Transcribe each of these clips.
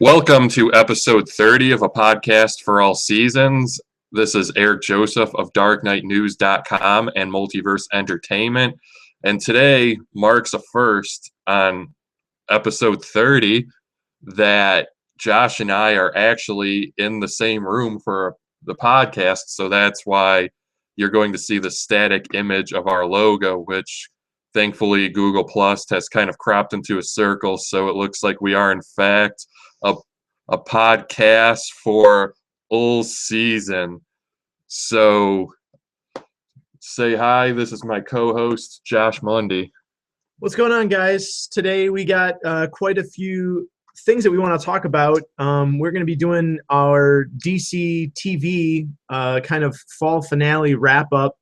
Welcome to episode 30 of a podcast for all seasons. This is Eric Joseph of DarkKnightNews.com and Multiverse Entertainment. And today marks a first on episode 30 that Josh and I are actually in the same room for the podcast. So that's why you're going to see the static image of our logo, which thankfully Google Plus has kind of cropped into a circle. So it looks like we are, in fact, a podcast for all season. So say hi. This is my co-host, Josh Mundy. What's going on, guys? Today we got quite a few things that we want to talk about. We're going to be doing our DC TV kind of fall finale wrap-up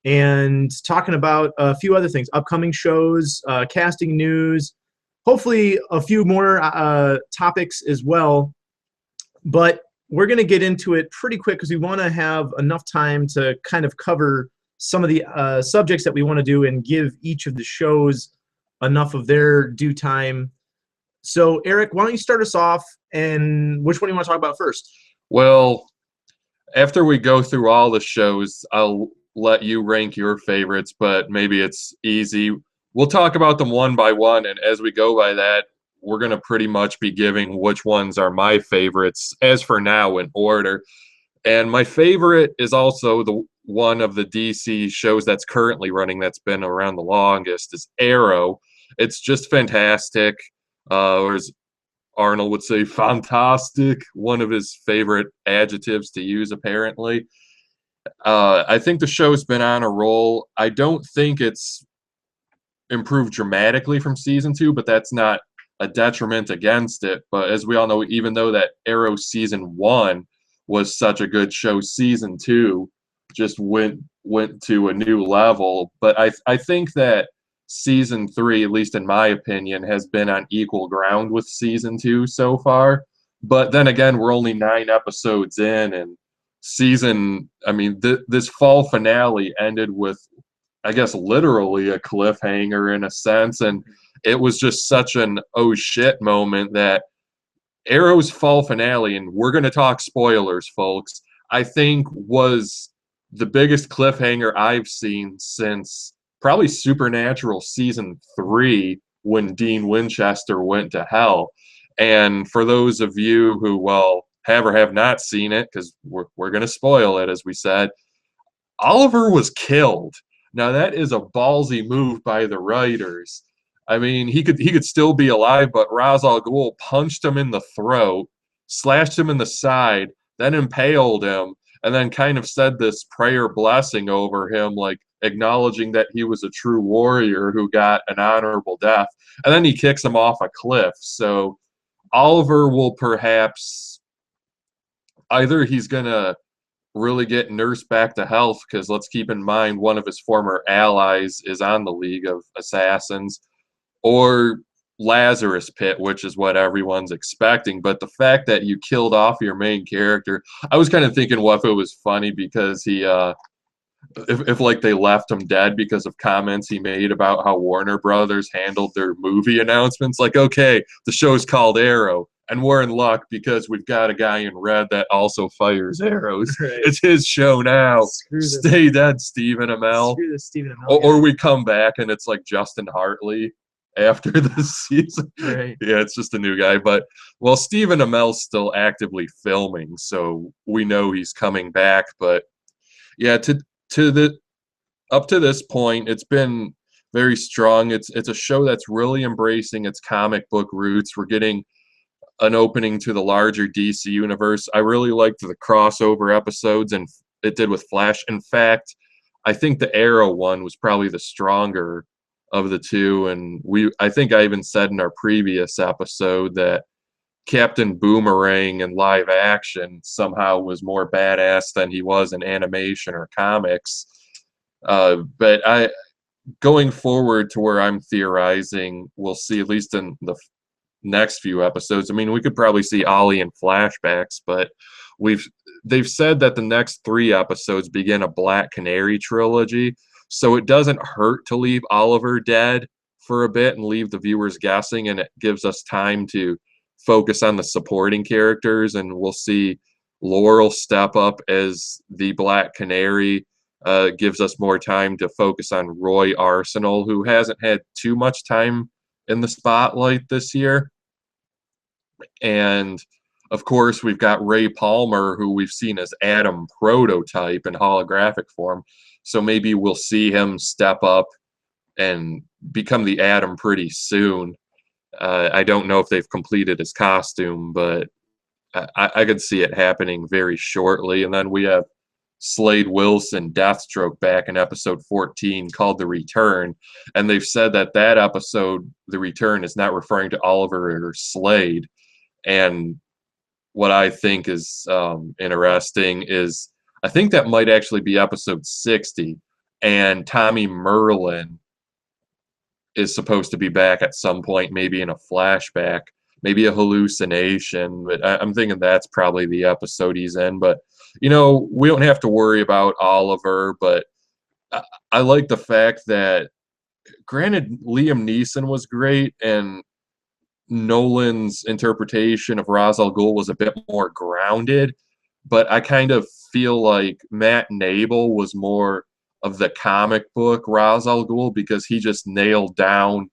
and talking about a few other things, upcoming shows, casting news, hopefully a few more topics as well. But we're going to get into it pretty quick because we want to have enough time to kind of cover some of the subjects that we want to do and give each of the shows enough of their due time. So, Eric, why don't you start us off, and which one do you want to talk about first? Well, after we go through all the shows, I'll let you rank your favorites, but maybe it's easy. We'll talk about them one by one, and as we go by that, we're going to pretty much be giving which ones are my favorites, as for now, in order. And my favorite is also the one of the DC shows that's currently running that's been around the longest, is Arrow. It's just fantastic. Or as Arnold would say, fantastic, one of his favorite adjectives to use, apparently. I think the show's been on a roll. I don't think it's improved dramatically from season 2, but that's not a detriment against it. But as we all know, even though that Arrow season 1 was such a good show, season 2 just went to a new level. But I think that season 3, at least in my opinion, has been on equal ground with season 2 so far. But then again, we're only 9 episodes in, and this fall finale ended with, I guess, literally a cliffhanger in a sense, and it was just such an oh shit moment that Arrow's fall finale, and we're going to talk spoilers, folks, I think was the biggest cliffhanger I've seen since probably Supernatural season 3, when Dean Winchester went to hell. And for those of you who, well, have or have not seen it, because we're going to spoil it, as we said, Oliver was killed. Now, that is a ballsy move by the writers. I mean, he could still be alive, but Ra's al Ghul punched him in the throat, slashed him in the side, then impaled him, and then kind of said this prayer blessing over him, like acknowledging that he was a true warrior who got an honorable death. And then he kicks him off a cliff. So Oliver will perhaps, either he's going to really get nursed back to health, because let's keep in mind one of his former allies is on the League of Assassins, or Lazarus Pit, which is what everyone's expecting. But the fact that you killed off your main character, I was kind of thinking, what if it was funny because he if like they left him dead because of comments he made about how Warner Brothers handled their movie announcements. Like, okay, the show's called Arrow, and we're in luck because we've got a guy in red that also fires arrows. Right. It's his show now. Stay dead, Stephen Amell. Screw this Stephen Amell. Or we come back and it's like Justin Hartley after this season. Right. Yeah, it's just a new guy. But, well, Stephen Amell's still actively filming, so we know he's coming back. But, yeah, up to this point, it's been very strong. It's a show that's really embracing its comic book roots. We're getting an opening to the larger DC universe. I really liked the crossover episodes, and it did with Flash. In fact, I think the Arrow one was probably the stronger of the two, and I think I even said in our previous episode that Captain Boomerang in live action somehow was more badass than he was in animation or comics. But going forward to where I'm theorizing, we'll see, at least in the next few episodes. I mean, we could probably see Ollie in flashbacks, but they've said that the next 3 episodes begin a Black Canary trilogy, so it doesn't hurt to leave Oliver dead for a bit and leave the viewers guessing, and it gives us time to focus on the supporting characters, and we'll see Laurel step up as the Black Canary. Gives us more time to focus on Roy Arsenal, who hasn't had too much time in the spotlight this year. And of course, we've got Ray Palmer, who we've seen as Adam prototype in holographic form. So maybe we'll see him step up and become the Atom pretty soon. I don't know if they've completed his costume, but I could see it happening very shortly. And then we have Slade Wilson, Deathstroke, back in episode 14 called The Return. And they've said that that episode, The Return, is not referring to Oliver or Slade. And what I think is interesting is I think that might actually be episode 60. And Tommy Merlin is supposed to be back at some point, maybe in a flashback, maybe a hallucination. But I'm thinking that's probably the episode he's in. But, you know, we don't have to worry about Oliver. But I like the fact that, granted, Liam Neeson was great, and Nolan's interpretation of Ra's al Ghul was a bit more grounded. But I kind of feel like Matt Nable was more of the comic book Ra's al Ghul, because he just nailed down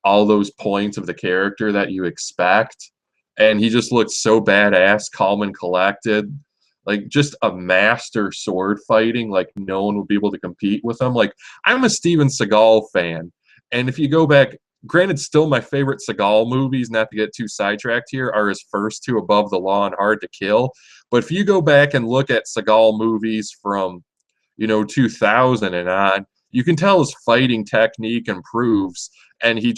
all those points of the character that you expect. And he just looked so badass, calm and collected, like just a master sword fighting, like no one would be able to compete with him. Like, I'm a Steven Seagal fan. And if you go back, granted, still my favorite Seagal movies, not to get too sidetracked here, are his first two, Above the Law and Hard to Kill. But if you go back and look at Seagal movies from, 2000 and on, you can tell his fighting technique improves, and he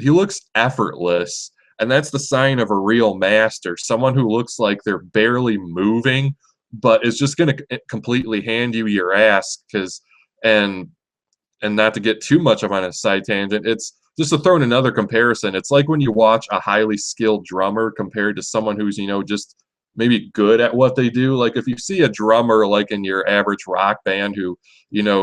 looks effortless. And that's the sign of a real master, someone who looks like they're barely moving, but is just going to completely hand you your ass. And not to get too much of on a side tangent, it's just to throw in another comparison. It's like when you watch a highly skilled drummer compared to someone who's, just maybe good at what they do. Like if you see a drummer like in your average rock band who,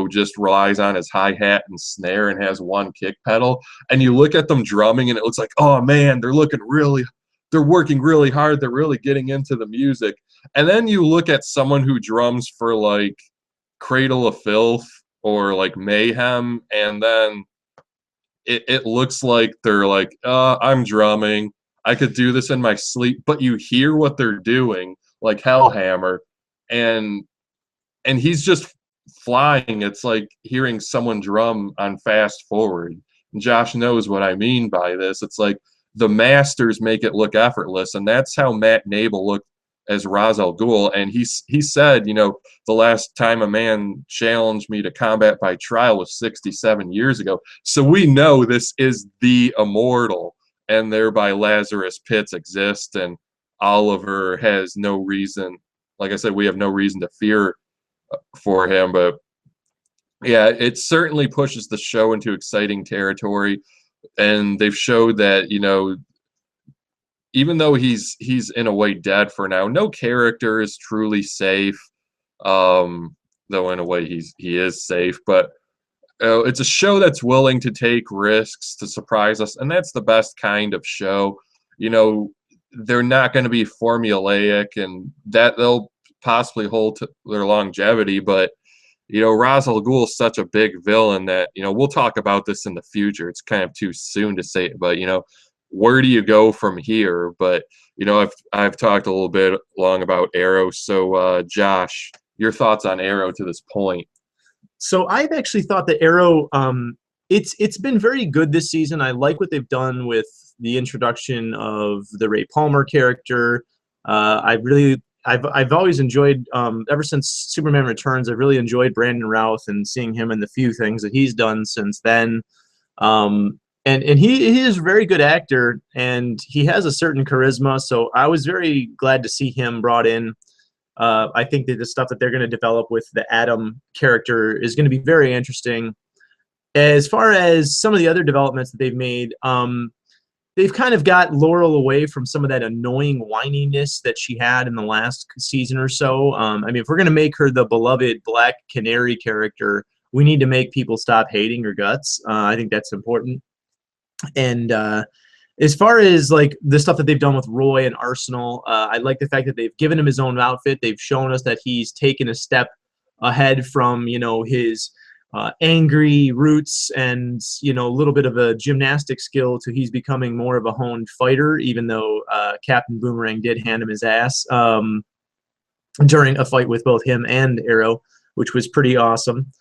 just relies on his hi-hat and snare and has one kick pedal, and you look at them drumming and it looks like, oh man, they're working really hard, they're really getting into the music. And then you look at someone who drums for like Cradle of Filth or like Mayhem, and then it looks like they're like, I'm drumming, I could do this in my sleep, but you hear what they're doing, like Hellhammer, and he's just flying. It's like hearing someone drum on fast forward. And Josh knows what I mean by this. It's like the masters make it look effortless, and that's how Matt Nable looked as Ra's al Ghul. And he said, the last time a man challenged me to combat by trial was 67 years ago. So we know this is the immortal, and thereby Lazarus Pits exist, and Oliver has no reason. Like I said, we have no reason to fear for him. But yeah, it certainly pushes the show into exciting territory, and they've showed that, even though he's in a way dead for now, no character is truly safe. Though in a way he is safe, but it's a show that's willing to take risks to surprise us, and that's the best kind of show. They're not going to be formulaic, and that they'll possibly hold to their longevity. But Ra's al Ghul is such a big villain that we'll talk about this in the future. It's kind of too soon to say it, but where do you go from here? But I've talked a little bit long about Arrow. So Josh, your thoughts on Arrow to this point? So I've actually thought that Arrow, it's been very good this season. I like what they've done with the introduction of the Ray Palmer character. I've always enjoyed, ever since Superman Returns, I've really enjoyed Brandon Routh and seeing him in the few things that he's done since then. And he is a very good actor, and he has a certain charisma. So I was very glad to see him brought in. I think that the stuff that they're going to develop with the Atom character is going to be very interesting. As far as some of the other developments that they've made, they've kind of got Laurel away from some of that annoying whininess that she had in the last season or so. If we're going to make her the beloved Black Canary character, we need to make people stop hating her guts. I think that's important. And as far as like the stuff that they've done with Roy and Arsenal, I like the fact that they've given him his own outfit. They've shown us that he's taken a step ahead from, you know, his angry roots and, you know, a little bit of a gymnastic skill to he's becoming more of a honed fighter, even though Captain Boomerang did hand him his ass during a fight with both him and Arrow, which was pretty awesome.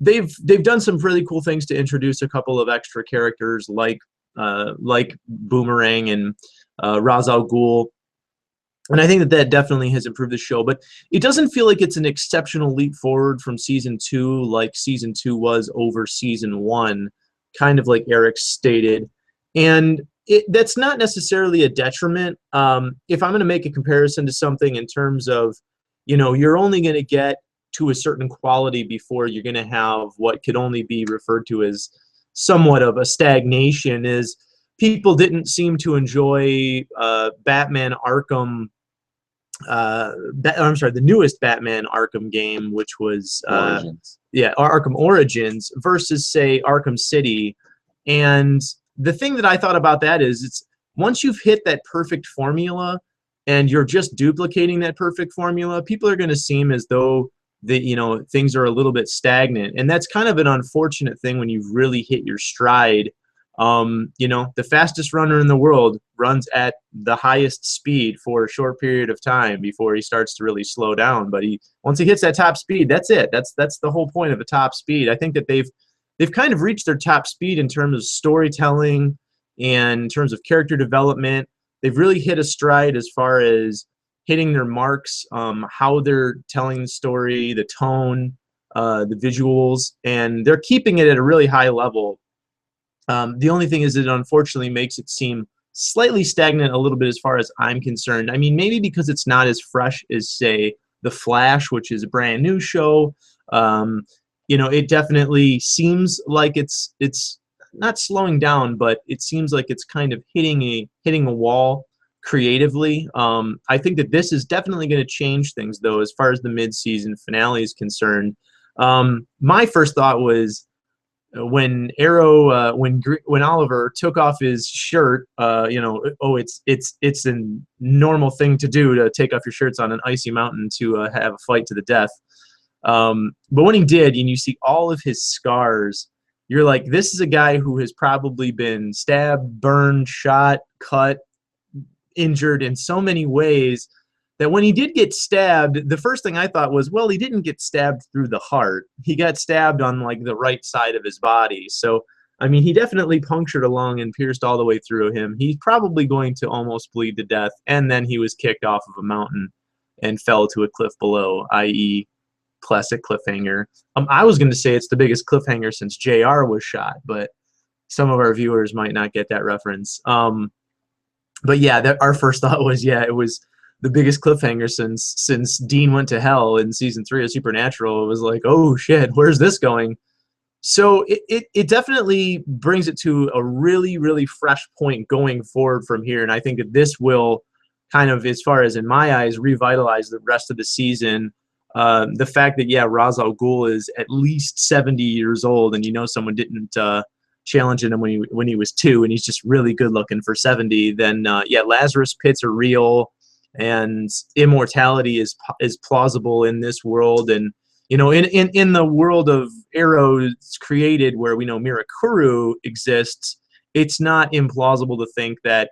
They've done some really cool things to introduce a couple of extra characters like Boomerang and Ra's al Ghul. And I think that that definitely has improved the show, but it doesn't feel like it's an exceptional leap forward from season 2 like season 2 was over season 1, kind of like Eric stated. And that's not necessarily a detriment. If I'm going to make a comparison to something in terms of, you know, you're only going to get to a certain quality before you're going to have what could only be referred to as somewhat of a stagnation, is people didn't seem to enjoy Batman Arkham. I'm sorry, the newest Batman Arkham game, which was Arkham Origins versus, say, Arkham City. And the thing that I thought about that is, it's once you've hit that perfect formula and you're just duplicating that perfect formula, people are going to seem as though things are a little bit stagnant, and that's kind of an unfortunate thing when you've really hit your stride. The fastest runner in the world runs at the highest speed for a short period of time before he starts to really slow down. But once he hits that top speed, that's it. That's the whole point of a top speed. I think that they've kind of reached their top speed in terms of storytelling and in terms of character development. They've really hit a stride as far as hitting their marks, how they're telling the story, the tone, the visuals, and they're keeping it at a really high level. The only thing is it unfortunately makes it seem slightly stagnant a little bit as far as I'm concerned. I mean, maybe because it's not as fresh as, say, The Flash, which is a brand new show. It definitely seems like it's not slowing down, but it seems like it's kind of hitting a wall creatively. I think that this is definitely going to change things, though, as far as the mid-season finale is concerned. My first thought was when when Oliver took off his shirt, it's a normal thing to do to take off your shirts on an icy mountain to have a fight to the death. But when he did, and you see all of his scars, you're like, this is a guy who has probably been stabbed, burned, shot, cut, injured in so many ways that when he did get stabbed, the first thing I thought was, well, he didn't get stabbed through the heart. He got stabbed on like the right side of his body. So, I mean, he definitely punctured a lung and pierced all the way through him. He's probably going to almost bleed to death. And then he was kicked off of a mountain and fell to a cliff below, i.e. classic cliffhanger. I was going to say it's the biggest cliffhanger since JR was shot, but some of our viewers might not get that reference. But yeah, our first thought was, it was the biggest cliffhanger since Dean went to hell in season 3 of Supernatural. It was like, oh shit, where's this going? So it definitely brings it to a really, really fresh point going forward from here. And I think that this will kind of, as far as in my eyes, revitalize the rest of the season. The fact that, Ra's al Ghul is at least 70 years old, and someone didn't challenging him when he was 2, and he's just really good looking for 70. Then Lazarus pits are real, and immortality is plausible in this world. And in the world of Arrows created, where we know Mirakuru exists, it's not implausible to think that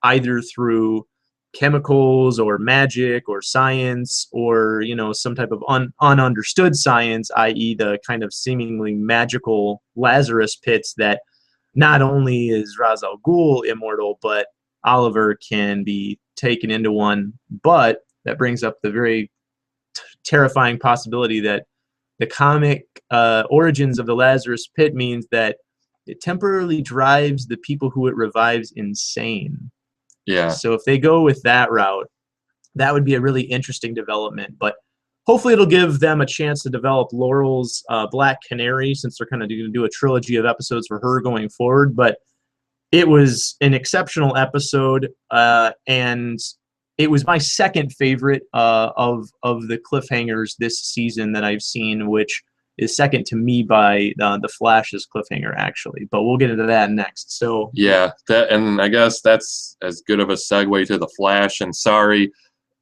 either through chemicals or magic or science or some type of ununderstood science, i.e. the kind of seemingly magical Lazarus pits, that not only is Ra's al Ghul immortal, but Oliver can be taken into one. But that brings up the very terrifying possibility that the comic origins of the Lazarus pit means that it temporarily drives the people who it revives insane. Yeah. So if they go with that route, that would be a really interesting development. But hopefully it'll give them a chance to develop Laurel's Black Canary, since they're kind of going to do a trilogy of episodes for her going forward. But it was an exceptional episode, and it was my second favorite of the cliffhangers this season that I've seen, which is second to me by the Flash's cliffhanger, actually. But we'll get into that next. So yeah, and I guess that's as good of a segue to the Flash. And sorry,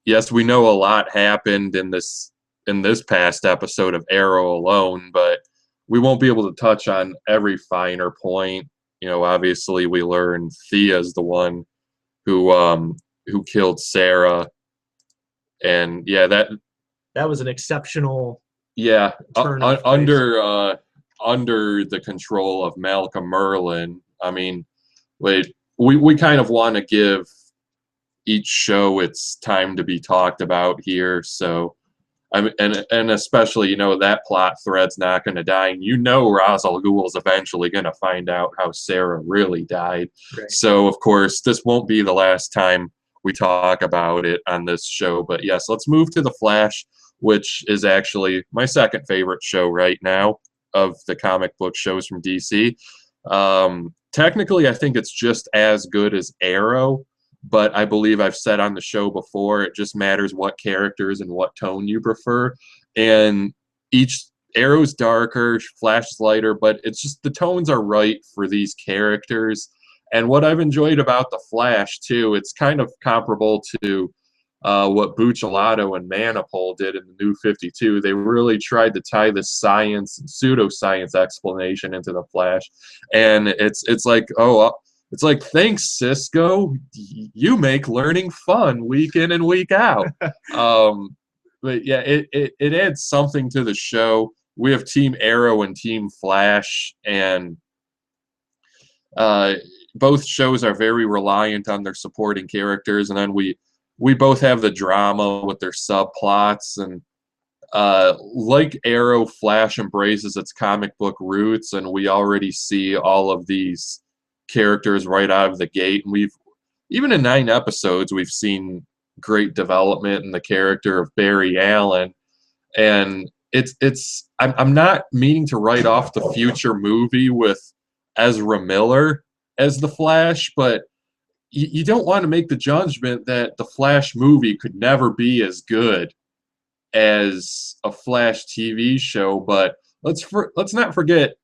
yes, we know a lot happened in this past episode of Arrow alone, but we won't be able to touch on every finer point. You know, obviously we learn Thea's the one who killed Sarah, and yeah, that was an exceptional yeah turn of phrase. Under the control of Malcolm Merlyn. I mean, we kind of want to give each show its time to be talked about here, so I mean, and especially, you know, that plot thread's not going to die. And you know Ra's al Ghul's eventually going to find out how Sarah really died. Right. So, of course, this won't be the last time we talk about it on this show. But yes, let's move to The Flash, which is actually my second favorite show right now of the comic book shows from DC. Technically, I think it's just as good as Arrow, but I believe I've said on the show before, it just matters what characters and what tone you prefer. And each Arrow's darker, Flash's lighter, but it's just the tones are right for these characters. And what I've enjoyed about the Flash too, it's kind of comparable to what Buccellato and Manipul did in the New 52. They really tried to tie the science and pseudoscience explanation into the Flash, and it's like, oh. It's like, thanks, Cisco. You make learning fun week in and week out. But yeah, it adds something to the show. We have Team Arrow and Team Flash, and both shows are very reliant on their supporting characters. And then we both have the drama with their subplots. And like Arrow, Flash embraces its comic book roots, and we already see all of these characters right out of the gate, and we've even in 9 episodes we've seen great development in the character of Barry Allen. And I'm not meaning to write off the future movie with Ezra Miller as the Flash, but you don't want to make the judgment that the Flash movie could never be as good as a Flash TV show. But let's not forget,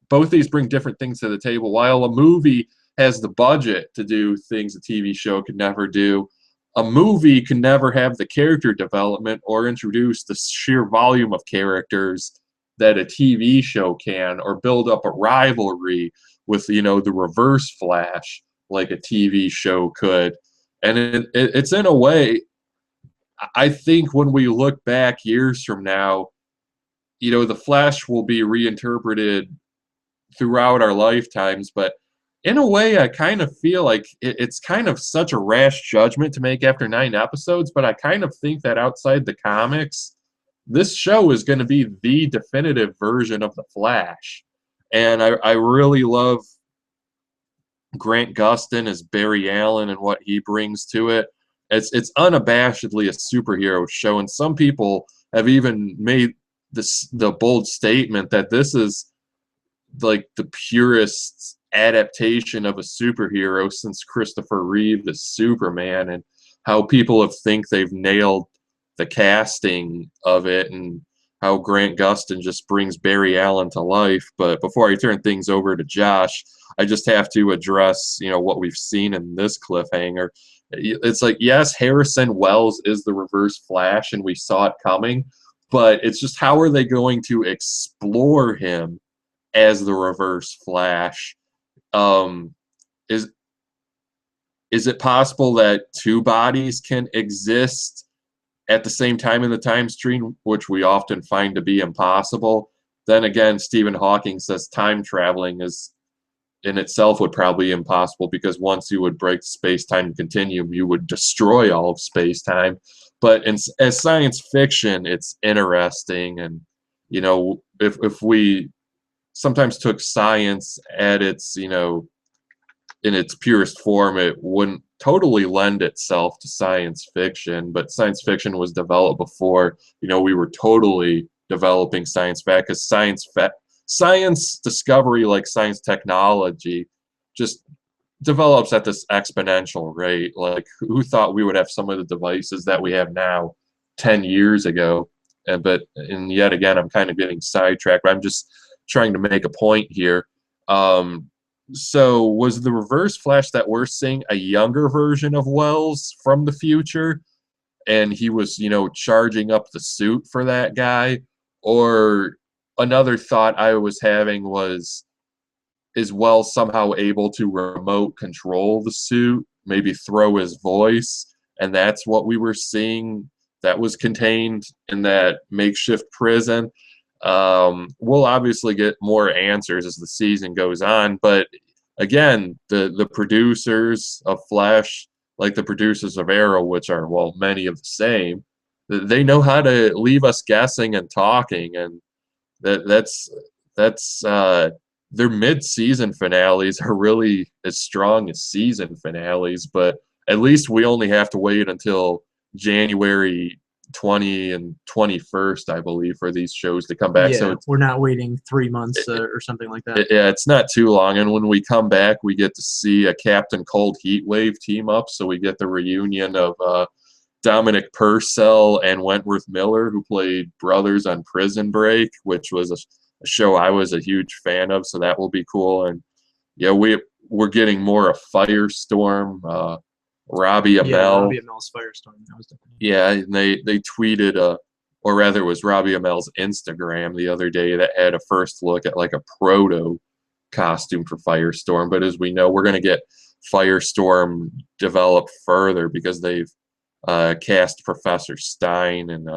both these bring different things to the table. While a movie has the budget to do things a TV show could never do, a movie can never have the character development or introduce the sheer volume of characters that a TV show can, or build up a rivalry with, you know, the Reverse Flash like a TV show could. And it's in a way, I think when we look back years from now, you know, the Flash will be reinterpreted throughout our lifetimes, but in a way I kind of feel like it's kind of such a rash judgment to make after 9 episodes, but I kind of think that outside the comics, this show is going to be the definitive version of the Flash. And I really love Grant Gustin as Barry Allen and what he brings to it. It's unabashedly a superhero show, and some people have even made the bold statement that this is like the purest adaptation of a superhero since Christopher Reeve as Superman, and how people think they've nailed the casting of it, and how Grant Gustin just brings Barry Allen to life. But before I turn things over to Josh, I just have to address, you know, what we've seen in this cliffhanger. It's like, yes, Harrison Wells is the Reverse Flash, and we saw it coming, but it's just, how are they going to explore him as the Reverse Flash? Is it possible that 2 bodies can exist at the same time in the time stream, which we often find to be impossible? Then again, Stephen Hawking says time traveling is in itself would probably be impossible, because once you would break the space-time continuum, you would destroy all of space-time. But as science fiction, it's interesting. And, you know, if we sometimes took science at its, you know, in its purest form, it wouldn't totally lend itself to science fiction. But science fiction was developed before, you know, we were totally developing science fact, because science discovery, like science technology, just develops at this exponential rate. Like, who thought we would have some of the devices that we have now 10 years ago? and yet again, I'm kind of getting sidetracked. But I'm just trying to make a point here. So was the Reverse Flash that we're seeing a younger version of Wells from the future, and he was, charging up the suit for that guy? Or another thought I was having was, is Wells somehow able to remote control the suit, maybe throw his voice, and that's what we were seeing that was contained in that makeshift prison? We'll obviously get more answers as the season goes on, but again, the producers of Flash, like the producers of Arrow, which are, well, many of the same, they know how to leave us guessing and talking, and that's their mid-season finales are really as strong as season finales, but at least we only have to wait until January 20 and 21st, I believe, for these shows to come back. Yeah, so we're not waiting 3 months or something like that. Yeah, it's not too long. And when we come back, we get to see a Captain Cold Heatwave team up. So we get the reunion of Dominic Purcell and Wentworth Miller, who played brothers on Prison Break, which was a show I was a huge fan of. So that will be cool. And yeah, we're getting more of Firestorm. Robbie Amell. Yeah, Robbie Amell's Firestorm. That was definitely. Yeah, and they tweeted or rather it was Robbie Amell's Instagram the other day that had a first look at like a proto costume for Firestorm. But as we know, we're going to get Firestorm developed further because they've cast Professor Stein and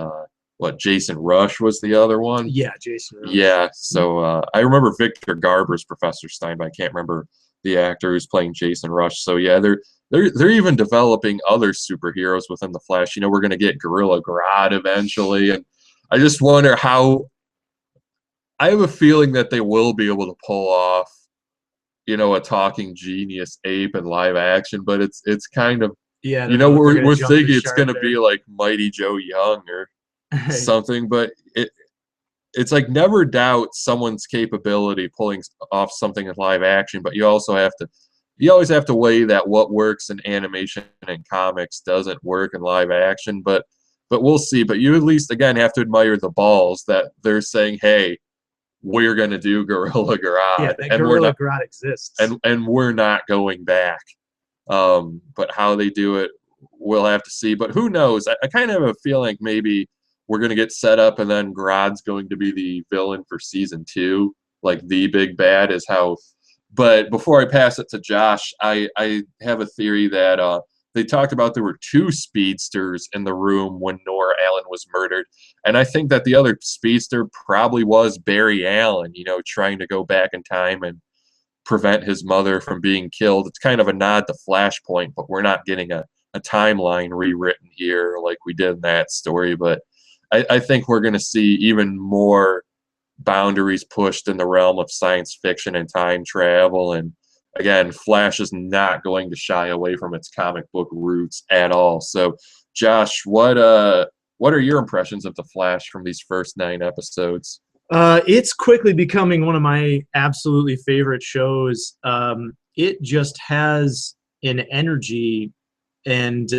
Jason Rush was the other one. Yeah, Jason Rush. Yeah, so I remember Victor Garber's Professor Stein, but I can't remember the actor who's playing Jason Rush. So yeah, they're even developing other superheroes within the Flash. We're going to get Gorilla Grodd eventually, and I just wonder how. I have a feeling that they will be able to pull off, a talking genius ape in live action, but it's kind of, yeah, we're thinking it's going to be like Mighty Joe Young or something, but it's like never doubt someone's capability pulling off something in live action, but you always have to weigh that what works in animation and comics doesn't work in live action, but we'll see. But you at least, again, have to admire the balls that they're saying, hey, we're going to do Gorilla Grodd. Yeah, that Gorilla Grodd exists. And we're not going back. But how they do it, we'll have to see. But who knows? I kind of have a feeling maybe we're going to get set up and then Grodd's going to be the villain for season 2, like the big bad is how. But before I pass it to Josh, I have a theory that they talked about there were 2 speedsters in the room when Nora Allen was murdered. And I think that the other speedster probably was Barry Allen, trying to go back in time and prevent his mother from being killed. It's kind of a nod to Flashpoint, but we're not getting a timeline rewritten here like we did in that story. But I think we're going to see even more boundaries pushed in the realm of science fiction and time travel. And again, Flash is not going to shy away from its comic book roots at all. So, Josh, what are your impressions of the Flash from these first 9 episodes? It's quickly becoming one of my absolutely favorite shows. It just has an energy, and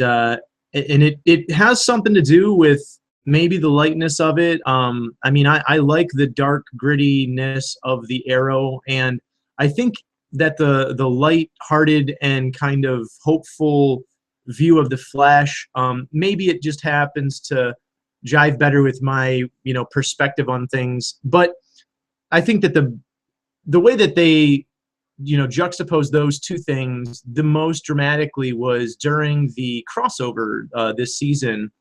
it has something to do with maybe the lightness of it. I like the dark grittiness of the Arrow, and I think that the light-hearted and kind of hopeful view of the Flash, maybe it just happens to jive better with my perspective on things. But I think that the way that they juxtapose those 2 things the most dramatically was during the crossover this season.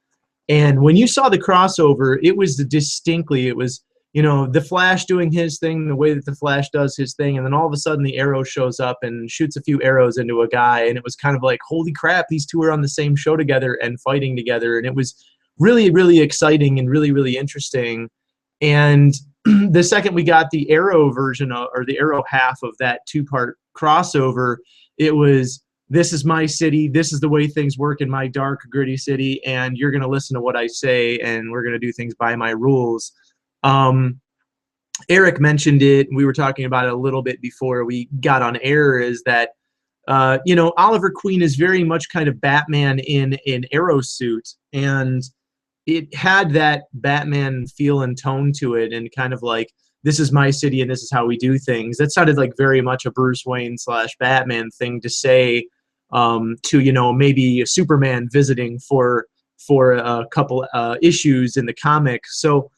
And when you saw the crossover, it was the Flash doing his thing, the way that the Flash does his thing, and then all of a sudden the Arrow shows up and shoots a few arrows into a guy, and it was kind of like, holy crap, these 2 are on the same show together and fighting together, and it was really, really exciting and really, really interesting. And the second we got the Arrow version or the Arrow half of that 2-part crossover, it was, this is my city, this is the way things work in my dark, gritty city, and you're going to listen to what I say, and we're going to do things by my rules. Eric mentioned it, we were talking about it a little bit before we got on air, is that Oliver Queen is very much kind of Batman in an Arrow suit, and it had that Batman feel and tone to it, and kind of like, this is my city and this is how we do things. That sounded like very much a Bruce Wayne / Batman thing to say, to, you know, maybe a Superman visiting for a couple issues in the comic. So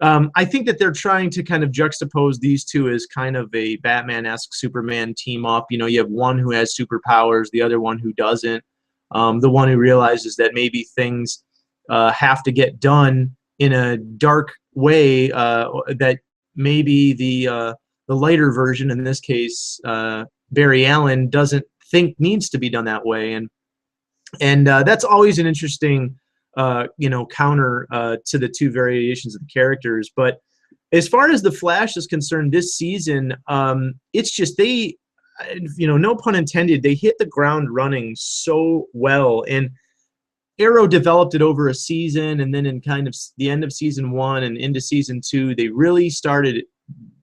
I think that they're trying to kind of juxtapose these two as kind of a Batman-esque Superman team up. You know, you have one who has superpowers, the other one who doesn't. The one who realizes that maybe things have to get done in a dark way, that maybe the lighter version, in this case, Barry Allen, doesn't think needs to be done that way. And that's always an interesting you know, counter to the two variations of the characters. But as far as the Flash is concerned, this season, it's just they, you know, no pun intended, they hit the ground running so well. And Arrow developed it over a season, and then in kind of the end of season 1 and into season 2, they really started,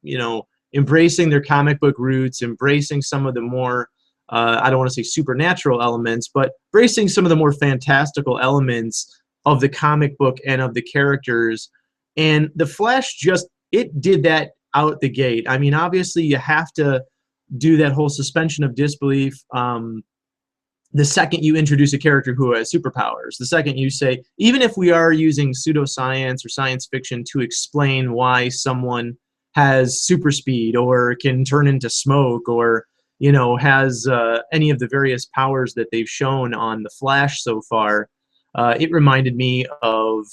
you know, embracing their comic book roots, embracing some of the more I don't want to say supernatural elements, but embracing some of the more fantastical elements of the comic book and of the characters. And the Flash just, it did that out the gate. I mean, obviously you have to do that whole suspension of disbelief the second you introduce a character who has superpowers. The second you say, even if we are using pseudoscience or science fiction to explain why someone has super speed or can turn into smoke, or, you know, has any of the various powers that they've shown on the Flash so far, it reminded me of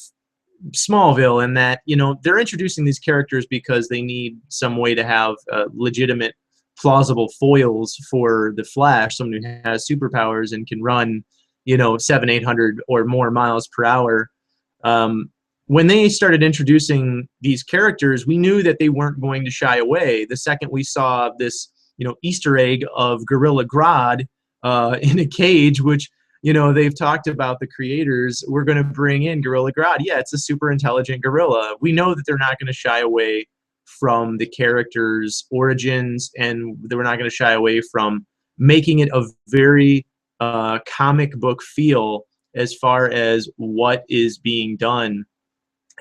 Smallville, in that, you know, they're introducing these characters because they need some way to have legitimate, plausible foils for the Flash, someone who has superpowers and can run, you know, 700-800 or more miles per hour. When they started introducing these characters, we knew that they weren't going to shy away. The second we saw this, you know, Easter egg of Gorilla Grodd in a cage, which, you know, they've talked about, the creators, we're going to bring in Gorilla Grodd. Yeah, it's a super intelligent gorilla. We know that they're not going to shy away from the character's origins, and we're not going to shy away from making it a very comic book feel as far as what is being done.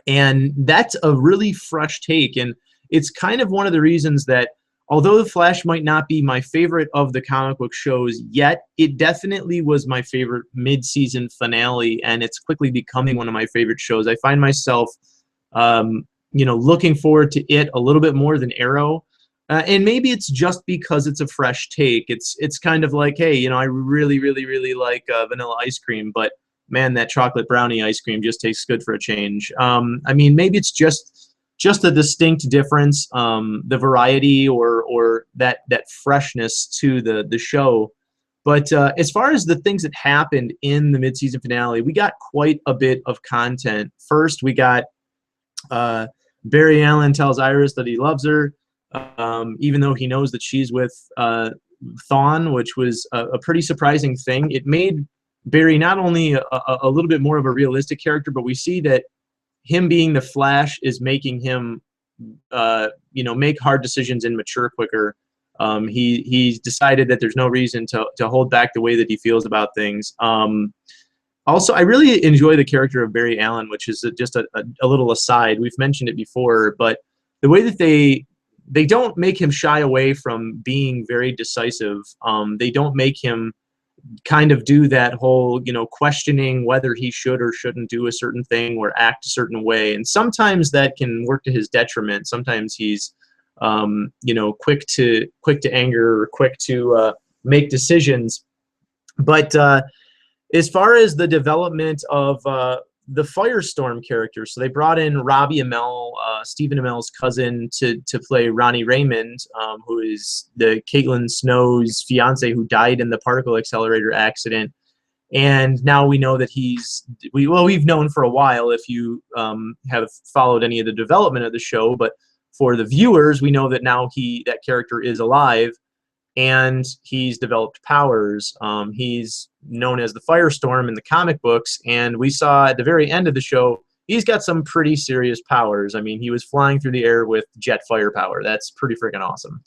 And that's a really fresh take, and it's kind of one of the reasons that, although The Flash might not be my favorite of the comic book shows yet, it definitely was my favorite mid-season finale, and it's quickly becoming one of my favorite shows. I find myself you know, looking forward to it a little bit more than Arrow. And maybe it's just because it's a fresh take. It's kind of like, hey, you know, I really, really, really like vanilla ice cream, but man, that chocolate brownie ice cream just tastes good for a change. I mean, maybe it's just a distinct difference, the variety or that freshness to the show. But as far as the things that happened in the mid-season finale, we got quite a bit of content. First, we got Barry Allen tells Iris that he loves her, even though he knows that she's with Thawne, which was a pretty surprising thing. It made Barry not only a little bit more of a realistic character, but we see that him being the Flash is making him, you know, make hard decisions and mature quicker. He's decided that there's no reason to hold back the way that he feels about things. Also, I really enjoy the character of Barry Allen, which is just a little aside. We've mentioned it before, but the way that they don't make him shy away from being very decisive. They don't make him kind of do that whole, you know, questioning whether he should or shouldn't do a certain thing or act a certain way. And sometimes that can work to his detriment. Sometimes he's, you know, quick to anger or quick to make decisions. But as far as the development of the Firestorm character, so they brought in Robbie Amell, Stephen Amell's cousin, to play Ronnie Raymond, who is the Caitlin Snow's fiance who died in the particle accelerator accident. And now we know that we've known for a while, if you have followed any of the development of the show, but for the viewers, we know that now that character is alive. And he's developed powers. He's known as the Firestorm in the comic books, and we saw at the very end of the show, he's got some pretty serious powers. I mean, he was flying through the air with jet firepower. That's pretty freaking awesome.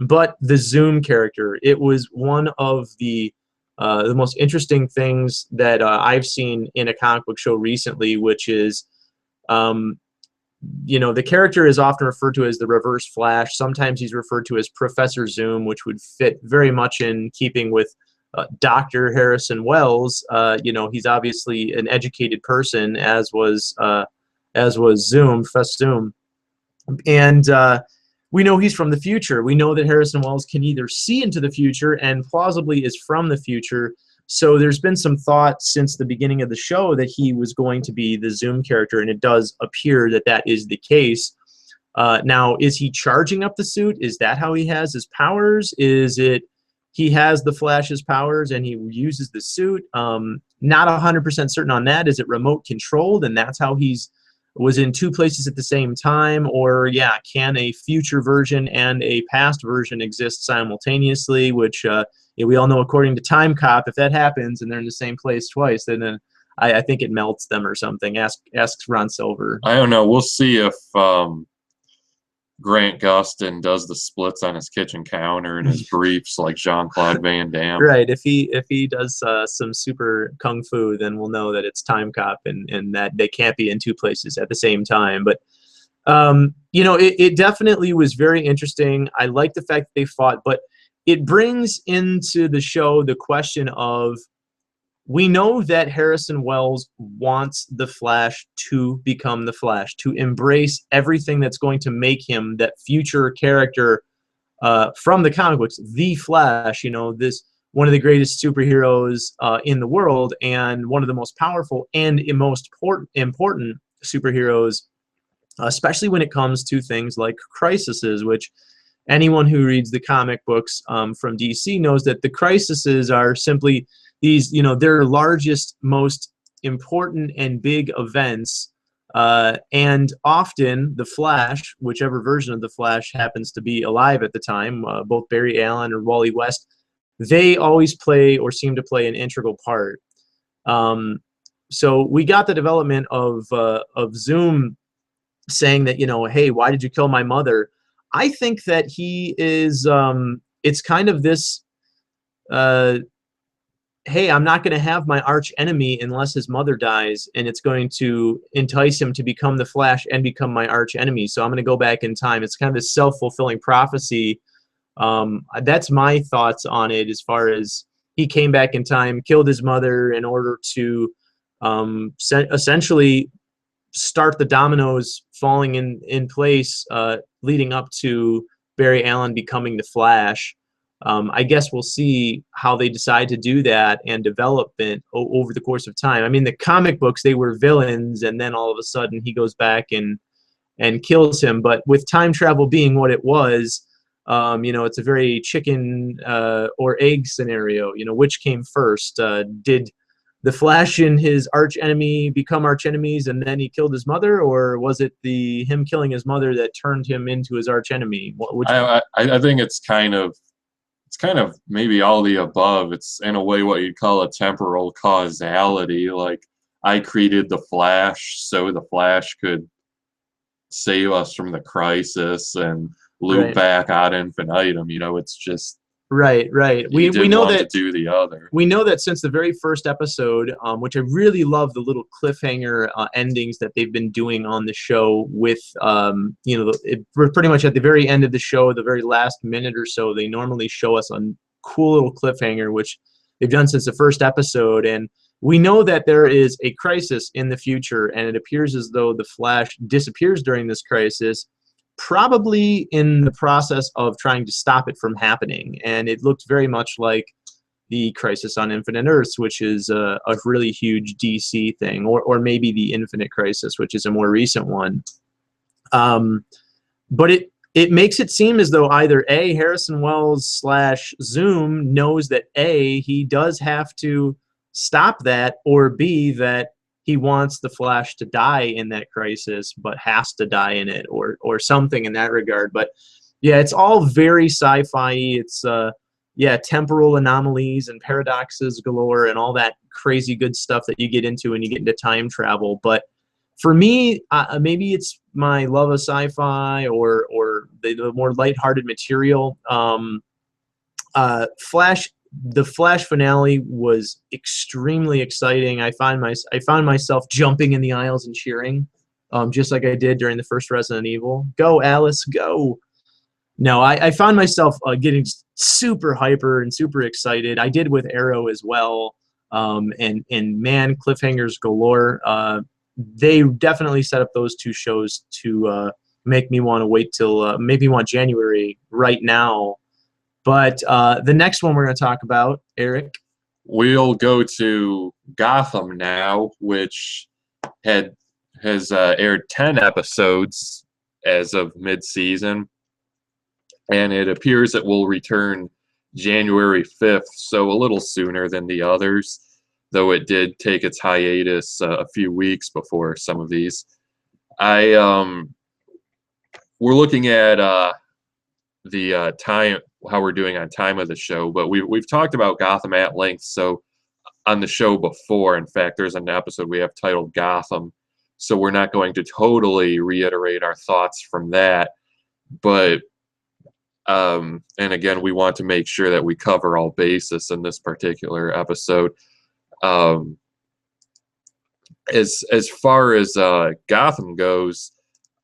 But the Zoom character, it was one of the the most interesting things that I've seen in a comic book show recently, which is, you know, the character is often referred to as the Reverse Flash. Sometimes he's referred to as Professor Zoom, which would fit very much in keeping with Dr. Harrison Wells. You know, he's obviously an educated person, as was Zoom, Professor Zoom, and we know he's from the future. We know that Harrison Wells can either see into the future and plausibly is from the future. So there's been some thought since the beginning of the show that he was going to be the Zoom character, and it does appear that that is the case. Now, is he charging up the suit? Is that how he has his powers? Is it he has the Flash's powers and he uses the suit? Not 100% certain on that. Is it remote controlled and that's how he's was in two places at the same time? Or yeah, can a future version and a past version exist simultaneously? Which we all know, according to Time Cop, if that happens and they're in the same place twice, then I think it melts them or something. Asks Ron Silver. I don't know. We'll see if Grant Gustin does the splits on his kitchen counter and his briefs like Jean-Claude Van Damme. Right. If he does some super kung fu, then we'll know that it's Time Cop and that they can't be in two places at the same time. But you know, it definitely was very interesting. I like the fact that they fought, but it brings into the show the question of, we know that Harrison Wells wants the Flash to become the Flash, to embrace everything that's going to make him that future character from the comic books, the Flash. You know, this one of the greatest superheroes in the world, and one of the most powerful and most important superheroes, especially when it comes to things like crises, which anyone who reads the comic books from DC knows that the crises are simply these, you know, their largest, most important and big events, and often the Flash, whichever version of the Flash happens to be alive at the time, both Barry Allen or Wally West, they always play or seem to play an integral part. So we got the development of Zoom saying that, you know, hey, why did you kill my mother? I think that he is, it's kind of this, hey, I'm not going to have my arch enemy unless his mother dies, and it's going to entice him to become the Flash and become my arch enemy. So I'm going to go back in time. It's kind of this self-fulfilling prophecy. That's my thoughts on it, as far as he came back in time, killed his mother in order to essentially start the dominoes falling in place, leading up to Barry Allen becoming the Flash. I guess we'll see how they decide to do that and develop it over the course of time. I mean, the comic books, they were villains, and then all of a sudden he goes back and kills him. But with time travel being what it was, you know, it's a very chicken or egg scenario. You know, which came first? Did the Flash and his arch enemy become arch enemies and then he killed his mother, or was it him killing his mother that turned him into his arch enemy? I think it's kind of maybe all the above. It's in a way what you'd call a temporal causality. Like, I created the Flash so the Flash could save us from the crisis and loop back ad infinitum. You know, it's just right. We know that to do the other. We know that since the very first episode, which I really love the little cliffhanger endings that they've been doing on the show. With you know, we're pretty much at the very end of the show, the very last minute or so, they normally show us a cool little cliffhanger, which they've done since the first episode. And we know that there is a crisis in the future, and it appears as though the Flash disappears during this crisis, probably in the process of trying to stop it from happening. And it looked very much like the Crisis on Infinite Earths, which is a really huge DC thing, or maybe the Infinite Crisis, which is a more recent one. But it makes it seem as though either A, Harrison Wells / Zoom knows that A, he does have to stop that, or B, that he wants the Flash to die in that crisis, but has to die in it, or something in that regard. But yeah, it's all very sci-fi. It's temporal anomalies and paradoxes galore and all that crazy good stuff that you get into when you get into time travel. But for me, maybe it's my love of sci-fi or the more lighthearted material. Flash the Flash finale was extremely exciting. I found myself jumping in the aisles and cheering, just like I did during the first Resident Evil. Go, Alice, go! No, I found myself getting super hyper and super excited. I did with Arrow as well. And man, cliffhangers galore. They definitely set up those two shows to make me want to wait till maybe want January right now. But the next one we're going to talk about, Eric. We'll go to Gotham now, which has aired 10 episodes as of mid-season, and it appears it will return January 5th, so a little sooner than the others, though it did take its hiatus a few weeks before some of these. We're looking at the time, how we're doing on time of the show, but we've talked about Gotham at length. So on the show before, in fact, there's an episode we have titled Gotham, so we're not going to totally reiterate our thoughts from that, but and again, we want to make sure that we cover all bases in this particular episode. As far as Gotham goes,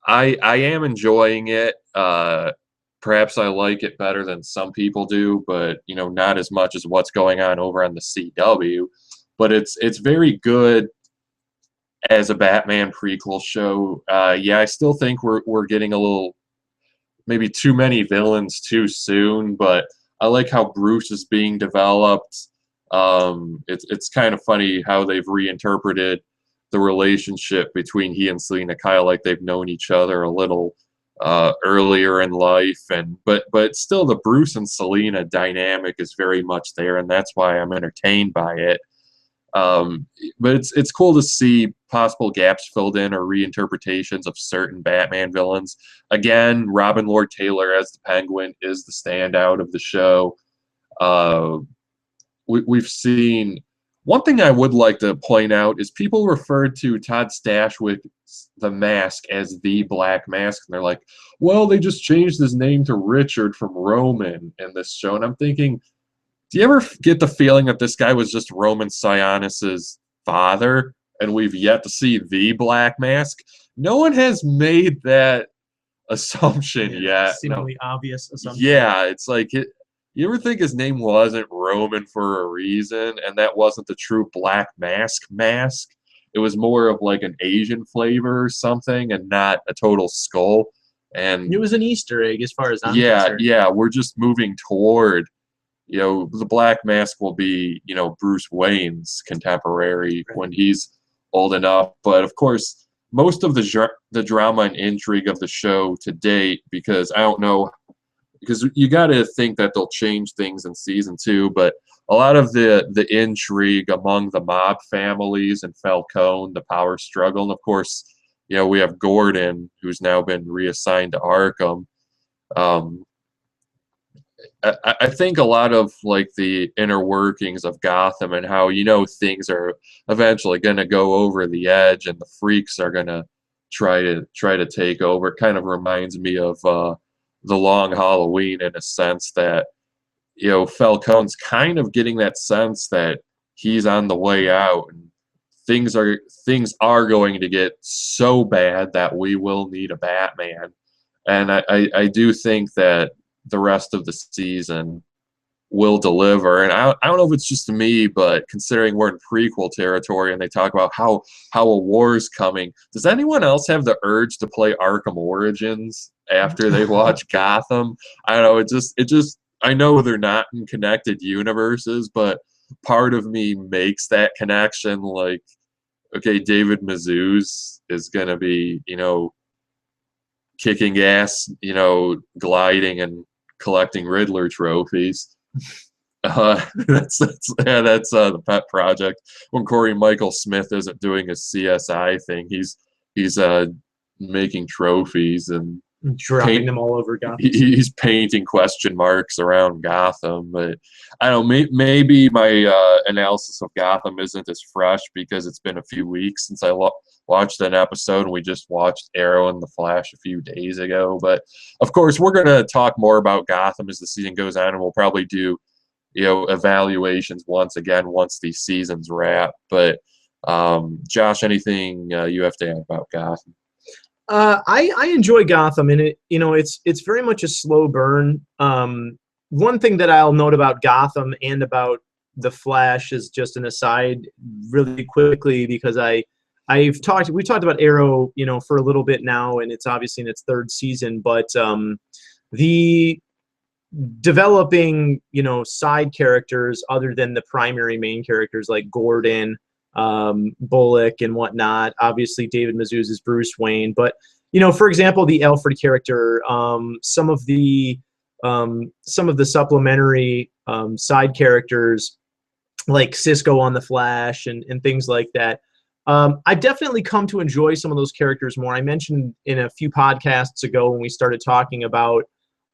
I am enjoying it. Perhaps I like it better than some people do, but not as much as what's going on over on the CW. But it's very good as a Batman prequel show. Yeah, I still think we're getting a little, maybe too many villains too soon, but I like how Bruce is being developed. It's kind of funny how they've reinterpreted the relationship between he and Selina Kyle, like they've known each other a little earlier in life, but still the Bruce and Selina dynamic is very much there, and that's why I'm entertained by it. But it's cool to see possible gaps filled in or reinterpretations of certain Batman villains. Again, Robin Lord Taylor as the Penguin is the standout of the show. We've seen, one thing I would like to point out is people referred to Todd Stashwick's The Mask as the Black Mask, and they're like, well, they just changed his name to Richard from Roman in this show. And I'm thinking, do you ever get the feeling that this guy was just Roman Sionis's father, and we've yet to see the Black Mask? No one has made that assumption yet. Seemingly obvious assumption. Yeah, it's like you ever think his name wasn't Roman for a reason, and that wasn't the true Black Mask? It was more of like an Asian flavor or something, and not a total skull. And it was an Easter egg, as far as I'm concerned. Yeah, we're just moving toward, the Black Mask will be, Bruce Wayne's contemporary when he's old enough. But of course, most of the drama and intrigue of the show to date, because I don't know, because you got to think that they'll change things in season 2, but a lot of the intrigue among the mob families and Falcone, the power struggle, and of course, we have Gordon, who's now been reassigned to Arkham. I think a lot of like the inner workings of Gotham and how things are eventually going to go over the edge and the freaks are going to try to take over. It kind of reminds me of The Long Halloween, in a sense that Falcone's kind of getting that sense that he's on the way out, and things are going to get so bad that we will need a Batman. And I do think that the rest of the season will deliver. And I don't know if it's just me, but considering we're in prequel territory and they talk about how a war's coming, does anyone else have the urge to play Arkham Origins after they watch Gotham? I don't know. It just I know they're not in connected universes, but part of me makes that connection. Like, okay, David Mazouz is gonna be, kicking ass, gliding and collecting Riddler trophies. That's the pet project. When Corey Michael Smith isn't doing his CSI thing, he's making trophies and dropping them all over Gotham. He's painting question marks around Gotham. But I don't know, maybe my analysis of Gotham isn't as fresh because it's been a few weeks since I watched an episode, and we just watched Arrow and the Flash a few days ago. But of course, we're going to talk more about Gotham as the season goes on, and we'll probably do evaluations once again once these seasons wrap. But Josh, anything you have to add about Gotham? I enjoy Gotham, and it's very much a slow burn. One thing that I'll note about Gotham and about the Flash is just an aside, really quickly, because we talked about Arrow, for a little bit now, and it's obviously in its third season, but the developing, side characters other than the primary main characters like Gordon, Bullock, and whatnot. Obviously, David Mazouz Bruce Wayne, but for example, the Alfred character, some of the supplementary side characters like Cisco on the Flash and things like that. I've definitely come to enjoy some of those characters more. I mentioned in a few podcasts ago when we started talking about,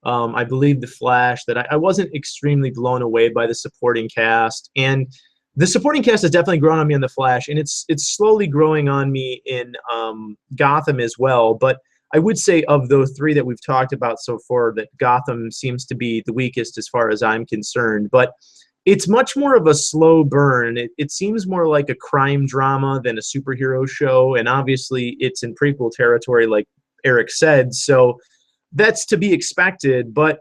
I believe, the Flash, that I wasn't extremely blown away by the supporting cast, and the supporting cast has definitely grown on me on the Flash, and it's slowly growing on me in Gotham as well. But I would say of those three that we've talked about so far, that Gotham seems to be the weakest as far as I'm concerned. But it's much more of a slow burn. It seems more like a crime drama than a superhero show, and obviously it's in prequel territory, like Eric said, so that's to be expected. But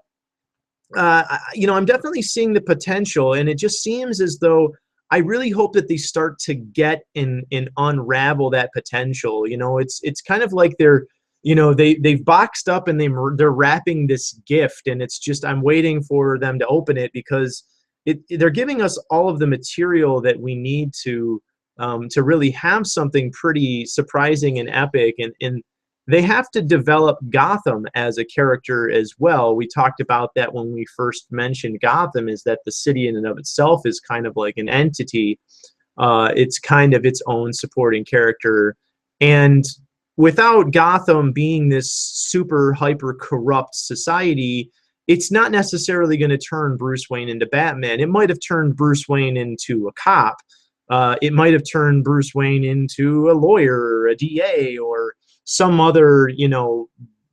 I'm definitely seeing the potential, and it just seems as though I really hope that they start to get and unravel that potential. It's kind of like they've boxed up and they're wrapping this gift, and it's just, I'm waiting for them to open it, because they're giving us all of the material that we need to really have something pretty surprising and epic, and they have to develop Gotham as a character as well. We talked about that when we first mentioned Gotham, is that the city in and of itself is kind of like an entity. It's kind of its own supporting character. And without Gotham being this super hyper corrupt society, it's not necessarily going to turn Bruce Wayne into Batman. It might have turned Bruce Wayne into a cop. It might have turned Bruce Wayne into a lawyer or a DA or some other,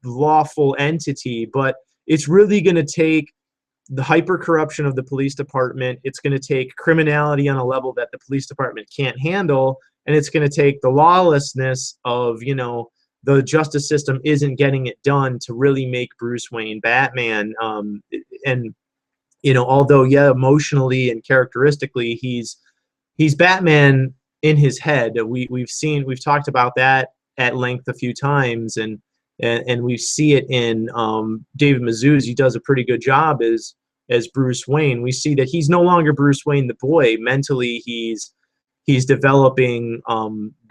lawful entity. But it's really going to take the hyper corruption of the police department. It's going to take criminality on a level that the police department can't handle. And it's going to take the lawlessness of, the justice system isn't getting it done to really make Bruce Wayne Batman. And although, yeah, emotionally and characteristically, he's Batman in his head. We've talked about that at length a few times, and we see it in David Mazouz. He does a pretty good job as Bruce Wayne. We see that he's no longer Bruce Wayne the boy. Mentally, he's developing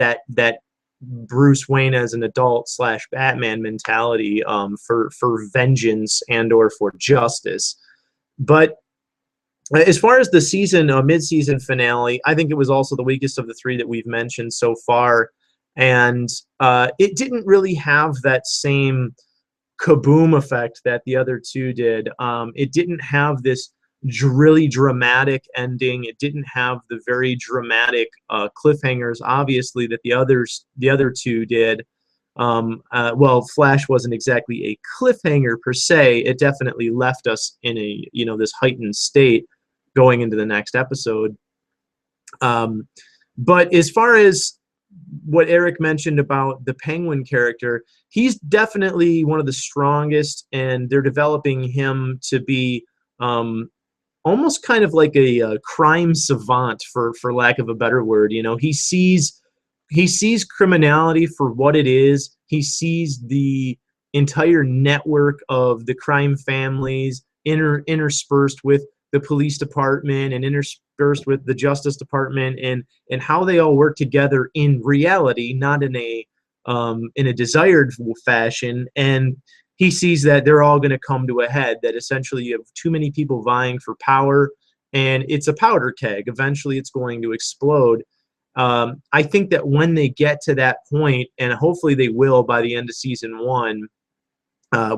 that Bruce Wayne as an adult / Batman mentality for vengeance and or for justice. But as far as the season, mid-season finale, I think it was also the weakest of the three that we've mentioned so far. And it didn't really have that same kaboom effect that the other two did. It didn't have this really dramatic ending. It didn't have the very dramatic cliffhangers, obviously, that the other two did. Well, Flash wasn't exactly a cliffhanger per se. It definitely left us in a this heightened state going into the next episode. But as far as what Eric mentioned about the Penguin character, he's definitely one of the strongest, and they're developing him to be almost kind of like a crime savant, for lack of a better word. He sees criminality for what it is. He sees the entire network of the crime families interspersed with the police department and interspersed with the Justice Department, and how they all work together in reality, not in a desired fashion. And he sees that they're all going to come to a head, that essentially you have too many people vying for power, and it's a powder keg. Eventually it's going to explode. I think that when they get to that point, and hopefully they will by the end of season 1,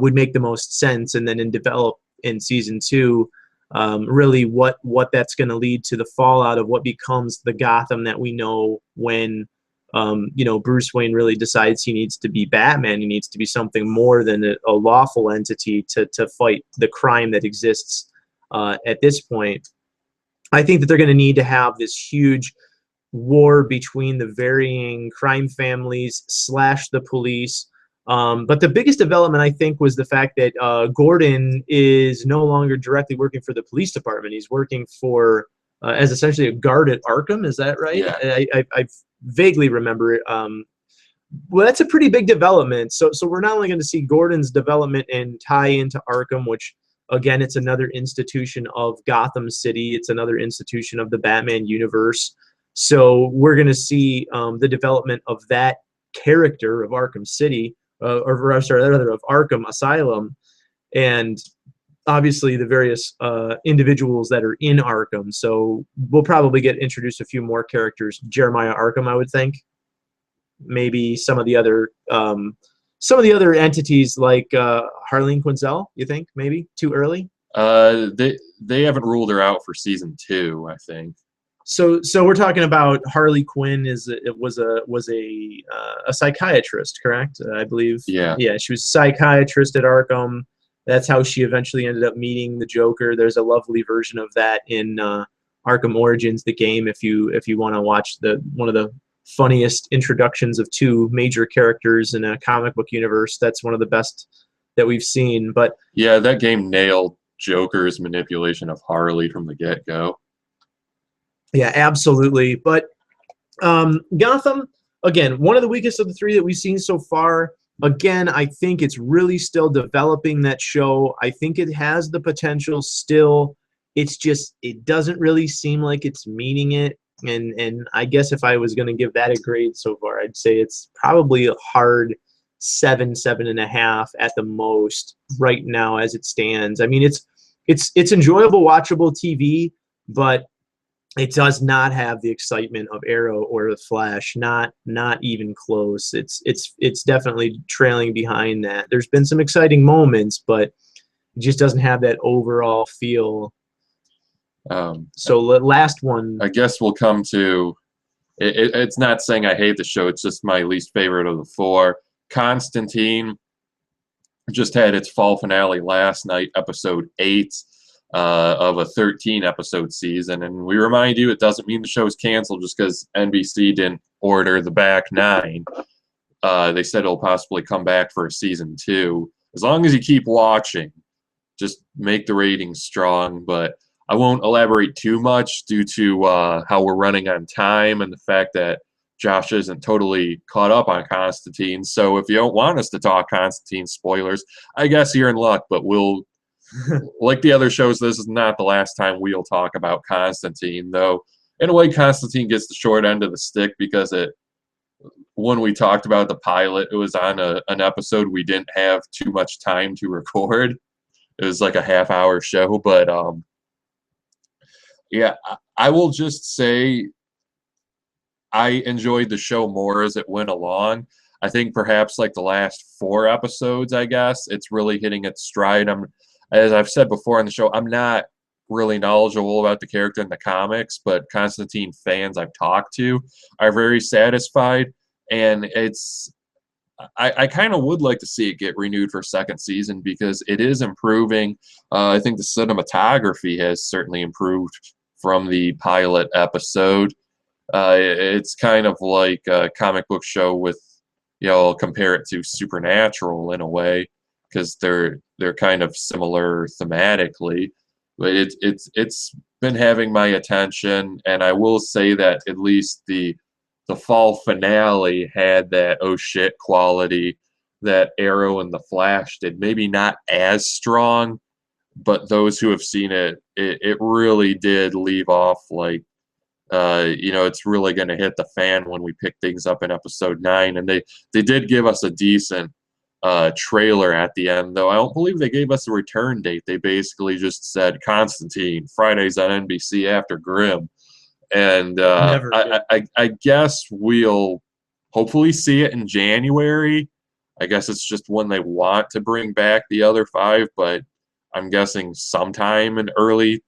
would make the most sense. And then develop in season 2, really what that's going to lead to, the fallout of what becomes the Gotham that we know when Bruce Wayne really decides he needs to be Batman. He needs to be something more than a lawful entity to fight the crime that exists at this point. I think that they're going to need to have this huge war between the varying crime families slash the police. But the biggest development, I think, was the fact that Gordon is no longer directly working for the police department. He's working for as essentially a guard at Arkham. Is that right? Yeah. I vaguely remember it. Well, that's a pretty big development. So we're not only going to see Gordon's development and tie into Arkham, which again, it's another institution of Gotham City. It's another institution of the Batman universe. So we're going to see the development of that character of Arkham City, or sorry, rather of Arkham Asylum, and obviously the various individuals that are in Arkham. So we'll probably get introduced a few more characters. Jeremiah Arkham, I would think. Maybe some of the other entities like Harleen Quinzel. You think maybe too early? They haven't ruled her out for season 2, I think. So we're talking about Harley Quinn was a psychiatrist, correct? I believe. Yeah. Yeah, she was a psychiatrist at Arkham. That's how she eventually ended up meeting the Joker. There's a lovely version of that in Arkham Origins, the game. If you want to watch one of the funniest introductions of 2 major characters in a comic book universe, that's one of the best that we've seen. But yeah, that game nailed Joker's manipulation of Harley from the get-go. Yeah, absolutely. But Gotham, again, one of the weakest of the 3 that we've seen so far. Again, I think it's really still developing that show. I think it has the potential still. It's just, it doesn't really seem like it's meeting it. And I guess if I was going to give that a grade so far, I'd say it's probably a hard 7.5 at the most right now as it stands. I mean, it's enjoyable, watchable TV, but it does not have the excitement of Arrow or the Flash. Not even close. It's definitely trailing behind that. There's been some exciting moments, but it just doesn't have that overall feel. So last one. I guess we'll come to. It's not saying I hate the show. It's just my least favorite of the 4. Constantine just had its fall finale last night, episode 8 of a 13-episode season. And we remind you, it doesn't mean the show's canceled just because NBC didn't order the back 9. They said it'll possibly come back for a season 2. As long as you keep watching, just make the ratings strong. But I won't elaborate too much due to how we're running on time and the fact that Josh isn't totally caught up on Constantine. So if you don't want us to talk Constantine spoilers, I guess you're in luck. But we'll, like the other shows, this is not the last time we'll talk about Constantine. Though, in a way, Constantine gets the short end of the stick because when we talked about the pilot, it was on an episode we didn't have too much time to record. It was like a half-hour show, but yeah, I will just say I enjoyed the show more as it went along. I think perhaps like the last 4 episodes, I guess, it's really hitting its stride. As I've said before on the show, I'm not really knowledgeable about the character in the comics, but Constantine fans I've talked to are very satisfied. And I kind of would like to see it get renewed for a second season because it is improving. I think the cinematography has certainly improved from the pilot episode. It's kind of like a comic book show with, I'll compare it to Supernatural in a way because they're kind of similar thematically. But it's been having my attention, and I will say that at least the fall finale had that oh shit quality that Arrow and the Flash did. Maybe not as strong, but those who have seen it really did leave off like, it's really going to hit the fan when we pick things up in episode 9. And they did give us a decent trailer at the end, though I don't believe they gave us a return date. They basically just said Constantine, Fridays on NBC after Grimm. And I guess we'll hopefully see it in January. I guess it's just when they want to bring back the other 5, but I'm guessing sometime in early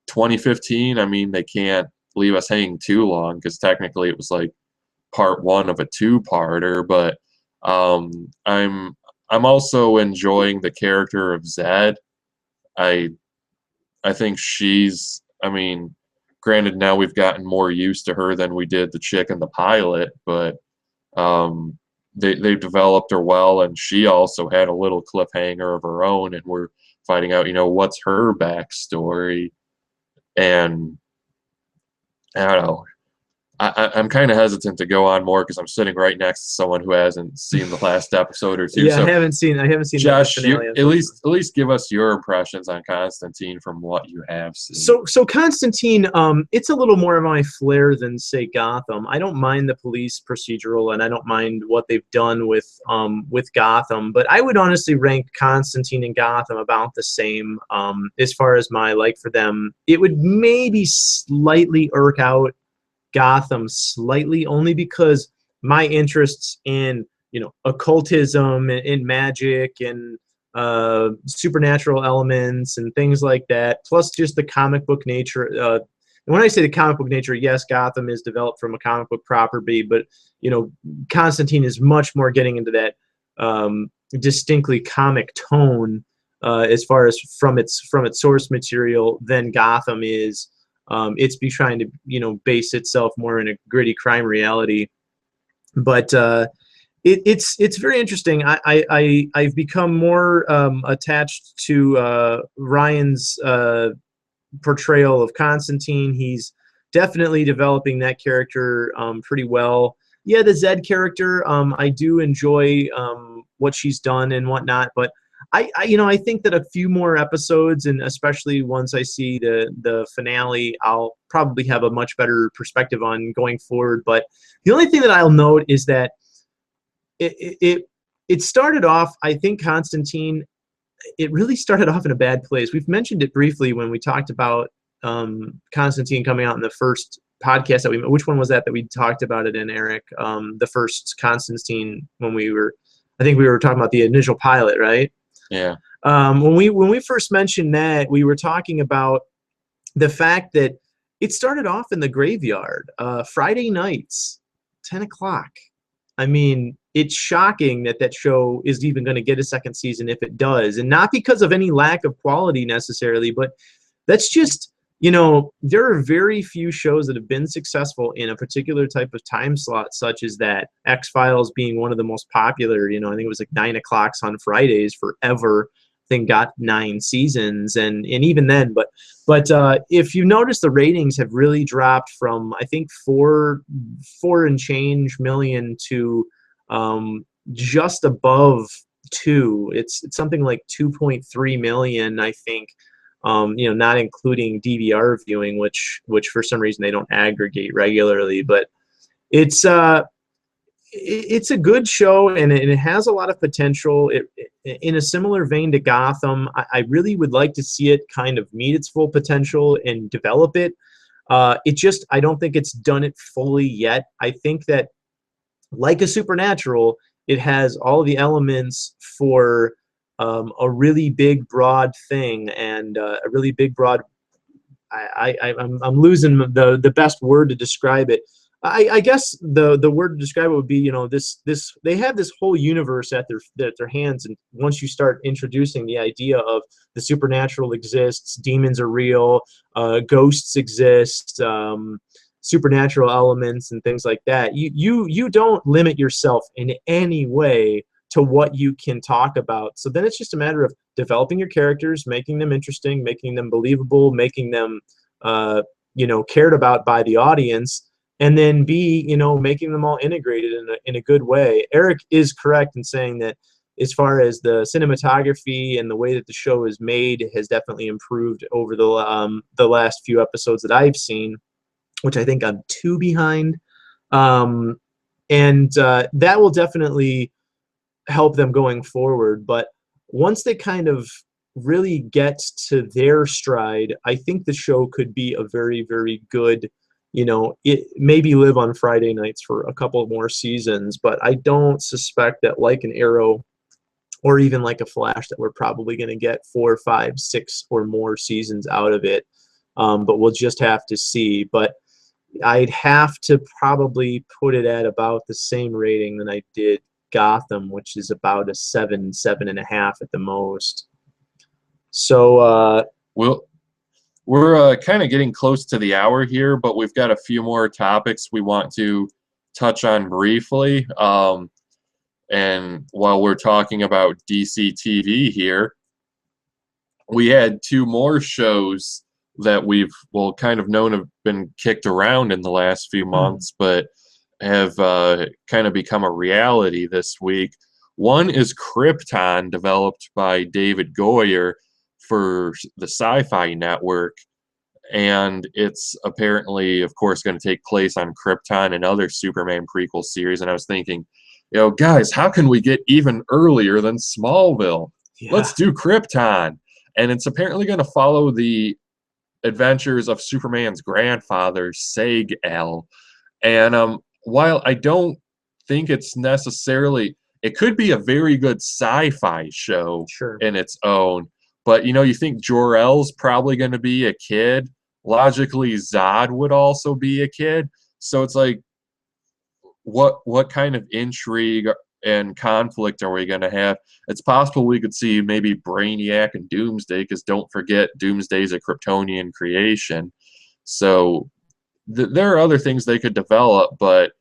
2015. I mean, they can't leave us hanging too long because technically it was like part 1 of a 2-parter. But I'm also enjoying the character of Zed. I think she's, I mean, granted, now we've gotten more used to her than we did the chick in the pilot, but they developed her well, and she also had a little cliffhanger of her own, and we're finding out, what's her backstory. And I don't know. I'm kind of hesitant to go on more because I'm sitting right next to someone who hasn't seen the last episode or two. Yeah, So I haven't seen Josh, the finale, at least give us your impressions on Constantine from what you have seen. So Constantine, it's a little more of my flair than say Gotham. I don't mind the police procedural, and I don't mind what they've done with Gotham, but I would honestly rank Constantine and Gotham about the same as far as my like for them. It would maybe slightly irk out Gotham slightly, only because my interests in occultism and magic and supernatural elements and things like that, plus just the comic book nature. And when I say the comic book nature, yes, Gotham is developed from a comic book property, but Constantine is much more getting into that distinctly comic tone as far as from its source material than Gotham is. It's be trying to base itself more in a gritty crime reality, but it's very interesting. I've become more attached to Ryan's portrayal of Constantine. He's definitely developing that character pretty well. Yeah, the Zed character, I do enjoy what she's done and whatnot, but I think that a few more episodes, and especially once I see the finale, I'll probably have a much better perspective on going forward. But the only thing that I'll note is that it started off, I think Constantine, it really started off in a bad place. We've mentioned it briefly when we talked about Constantine coming out in the first podcast that which one was that we talked about it in, Eric? The first Constantine, I think we were talking about the initial pilot, right? Yeah. When we first mentioned that, we were talking about the fact that it started off in the graveyard, Friday nights, 10 o'clock. I mean, it's shocking that show is even going to get a second season if it does, and not because of any lack of quality necessarily, but that's just, there are very few shows that have been successful in a particular type of time slot, such as that. X-Files being one of the most popular. I think it was like 9 o'clock on Fridays forever. I think got 9 seasons, and even then. But if you notice, the ratings have really dropped from, I think, 4 and change million to just above 2. It's something like 2.3 million, I think. Not including DVR viewing, which for some reason they don't aggregate regularly. But it's a good show, and it has a lot of potential. In a similar vein to Gotham, I really would like to see it kind of meet its full potential and develop it. I don't think it's done it fully yet. I think that, like a Supernatural, it has all the elements for a really big, broad thing, and a really big, broad. I'm losing the best word to describe it. I guess the word to describe it would be, this they have this whole universe at their hands, and once you start introducing the idea of the supernatural exists, demons are real, ghosts exist, supernatural elements and things like that, you don't limit yourself in any way to what you can talk about. So then it's just a matter of developing your characters, making them interesting, making them believable, making them cared about by the audience, and then making them all integrated in a good way. Eric is correct in saying that as far as the cinematography and the way that the show is made has definitely improved over the last few episodes that I've seen, which I think I'm 2 behind. And that will definitely help them going forward. But once they kind of really get to their stride, I think the show could be a very, very good, it maybe live on Friday nights for a couple more seasons. But I don't suspect that, like an Arrow or even like a Flash, that we're probably going to get 4, 5, 6 or more seasons out of it. But we'll just have to see. But I'd have to probably put it at about the same rating that I did Gotham, which is about a 7.5 at the most. So We'll we're kind of getting close to the hour here, but we've got a few more topics we want to touch on briefly. And while we're talking about DC TV here, we had two more shows that we've kind of known have been kicked around in the last few months, but have kind of become a reality this week. One is Krypton, developed by David Goyer for the Sci-Fi Network, and it's apparently, of course, going to take place on Krypton and other Superman prequel series. And I was thinking, guys, how can we get even earlier than Smallville? Yeah. Let's do Krypton. And it's apparently going to follow the adventures of Superman's grandfather, Sag-El. And while I don't think it's necessarily, it could be a very good sci-fi show in its own. But, you think Jor-El's probably going to be a kid. Logically, Zod would also be a kid. So it's like, what kind of intrigue and conflict are we going to have? It's possible we could see maybe Brainiac and Doomsday, because don't forget, Doomsday's a Kryptonian creation. So there are other things they could develop, but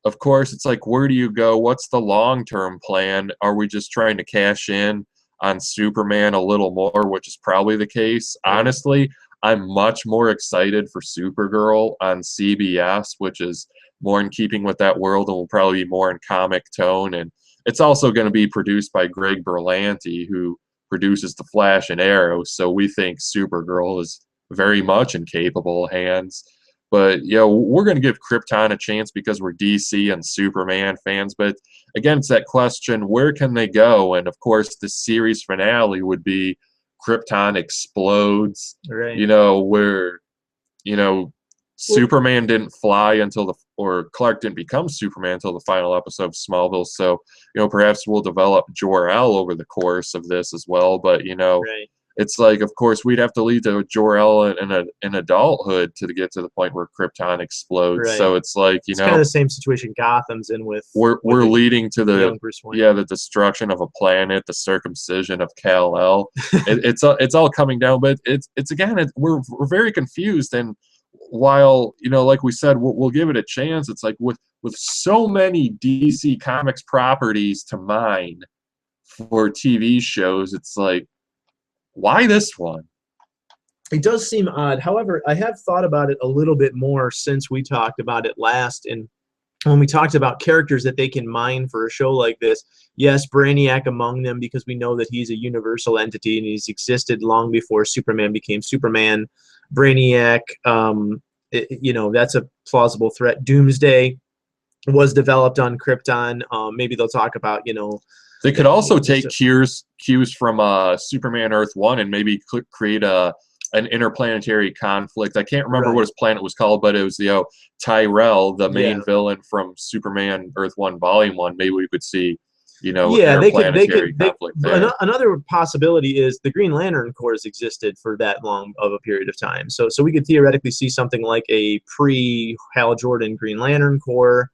of course, it's like, where do you go? What's the long-term plan? Are we just trying to cash in on Superman a little more, which is probably the case? Honestly, I'm much more excited for Supergirl on CBS, which is more in keeping with that world and will probably be more in comic tone. And it's also going to be produced by Greg Berlanti, who produces The Flash and Arrow. So we think Supergirl is very much in capable hands. But, we're going to give Krypton a chance because we're DC and Superman fans. But, again, it's that question, where can they go? And, of course, the series finale would be Krypton explodes, where, Superman didn't fly until or Clark didn't become Superman until the final episode of Smallville. So, perhaps we'll develop Jor-El over the course of this as well. But, it's like, of course, we'd have to lead to Jor-El in adulthood to get to the point where Krypton explodes. So it's like, it's kind of the same situation Gotham's in with. We're leading to the destruction of a planet, the circumcision of Kal-El. It's all coming down, but it's again, we're very confused. And while like we said, we'll give it a chance. It's like with so many DC Comics properties to mine for TV shows, it's like, why this one? It does seem odd. However, I have thought about it a little bit more since we talked about it last. And when we talked about characters that they can mine for a show like this, yes, Brainiac among them, because we know that he's a universal entity and he's existed long before Superman became Superman. Brainiac, that's a plausible threat. Doomsday was developed on Krypton. Maybe they'll talk about, They could also take cues from Superman Earth 1 and maybe create an interplanetary conflict. I can't remember what his planet was called, but it was Tyrell, the main villain from Superman Earth 1 Volume 1. Maybe we could see interplanetary conflict there. Another possibility is the Green Lantern Corps has existed for that long of a period of time. So we could theoretically see something like a pre-Hal Jordan Green Lantern Corps.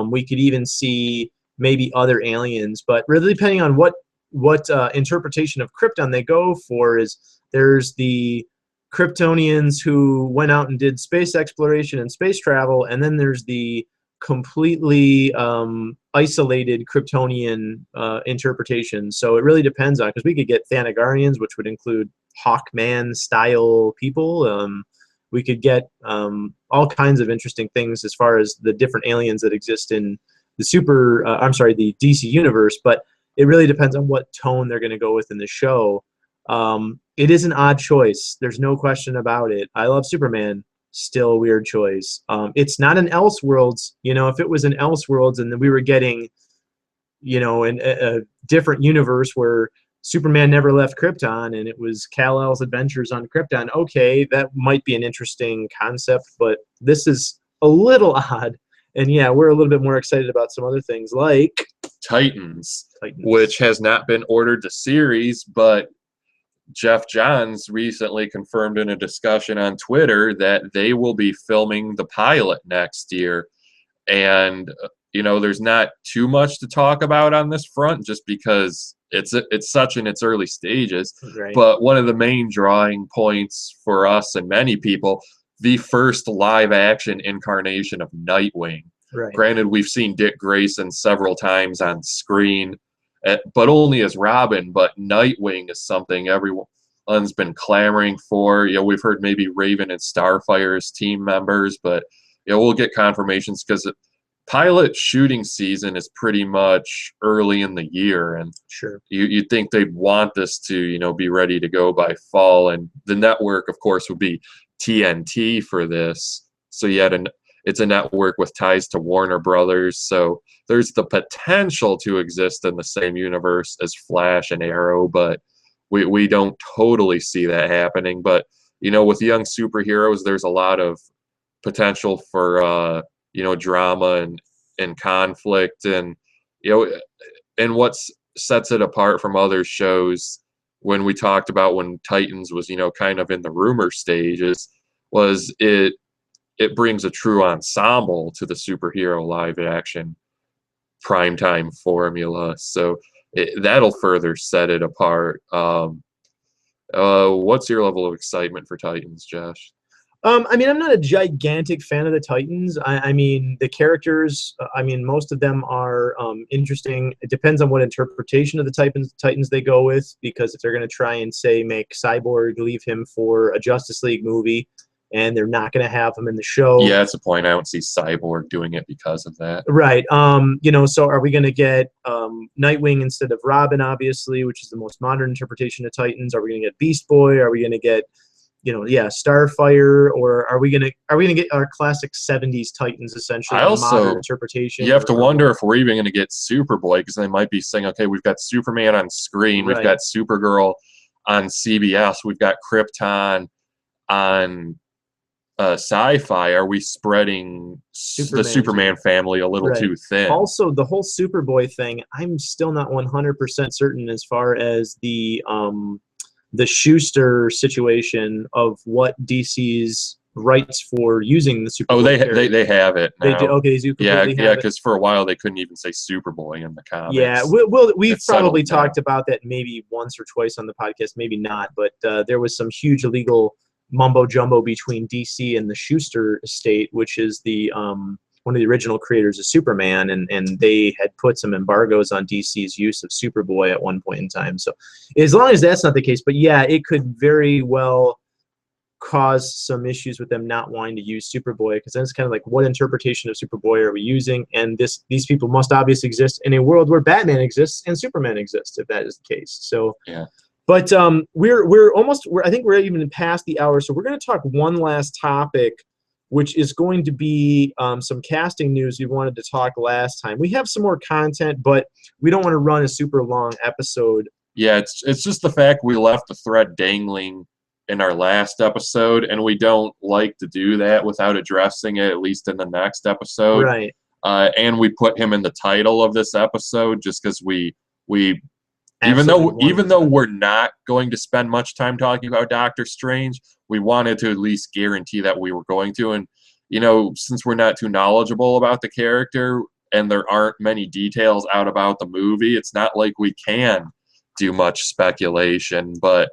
We could even see maybe other aliens, but really depending on what interpretation of Krypton they go for. There's the Kryptonians who went out and did space exploration and space travel, and then there's the completely isolated Kryptonian interpretation. So it really depends on, because we could get Thanagarians, which would include Hawkman style people. We could get all kinds of interesting things as far as the different aliens that exist in the the DC universe, but it really depends on what tone they're going to go with in the show. It is an odd choice. There's no question about it. I love Superman. Still a weird choice. It's not an Elseworlds. If it was an Elseworlds and then we were getting, in a different universe where Superman never left Krypton and it was Kal-El's adventures on Krypton, okay, that might be an interesting concept, but this is a little odd. And yeah, we're a little bit more excited about some other things like Titans, which has not been ordered to series, but Jeff Johns recently confirmed in a discussion on Twitter that they will be filming the pilot next year. And there's not too much to talk about on this front just because it's such in its early stages. Right. But one of the main drawing points for us and many people, the first live action incarnation of Nightwing. Right. Granted, we've seen Dick Grayson several times on screen, but only as Robin. But Nightwing is something everyone's been clamoring for. We've heard maybe Raven and Starfire as team members, but we'll get confirmations because pilot shooting season is pretty much early in the year, and sure, you'd think they'd want this to be ready to go by fall. And the network, of course, would be TNT for this. So it's a network with ties to Warner Brothers. So there's the potential to exist in the same universe as Flash and Arrow, but we don't totally see that happening. But with young superheroes, there's a lot of potential for drama and conflict, and and what sets it apart from other shows when we talked about when Titans was kind of in the rumor stages was it brings a true ensemble to the superhero live action primetime formula, so that'll further set it apart. What's your level of excitement for Titans, Josh? I mean, I'm not a gigantic fan of the Titans. I mean, the characters, most of them are interesting. It depends on what interpretation of the Titans they go with, because if they're going to try and say make Cyborg, leave him for a Justice League movie, and they're not going to have him in the show. Yeah, that's the point. I don't see Cyborg doing it because of that. Right. So are we going to get Nightwing instead of Robin, obviously, which is the most modern interpretation of Titans? Are we going to get Beast Boy? Are we going to get Starfire, or are we gonna get our classic '70s Titans essentially? Modern interpretation. You have to wonder if we're even gonna get Superboy, because they might be saying, okay, we've got Superman on screen, right. We've got Supergirl on CBS, we've got Krypton on Sci-Fi. Are we spreading the Superman family a little too thin? Also, the whole Superboy thing, I'm still not 100% certain as far as the Schuster situation of what DC's rights for using the Superboy. Oh, they have it now. They do. Okay, yeah, because for a while they couldn't even say Superboy in the comics. Yeah, we've probably talked about that maybe once or twice on the podcast, maybe not. But there was some huge illegal mumbo jumbo between DC and the Schuster estate, which is the one of the original creators of Superman, and they had put some embargoes on DC's use of Superboy at one point in time. So as long as that's not the case, but yeah, it could very well cause some issues with them not wanting to use Superboy, because then it's kind of like, what interpretation of Superboy are we using? And these people must obviously exist in a world where Batman exists and Superman exists, if that is the case. So yeah. But I think we're even past the hour, so we're going to talk one last topic, which is going to be some casting news we wanted to talk last time. We have some more content, but we don't want to run a super long episode. Yeah, it's just the fact we left the thread dangling in our last episode, and we don't like to do that without addressing it, at least in the next episode. Right. And we put him in the title of this episode just because we even though we're not going to spend much time talking about Doctor Strange, we wanted to at least guarantee that we were going to. And, since we're not too knowledgeable about the character and there aren't many details out about the movie, it's not like we can do much speculation. But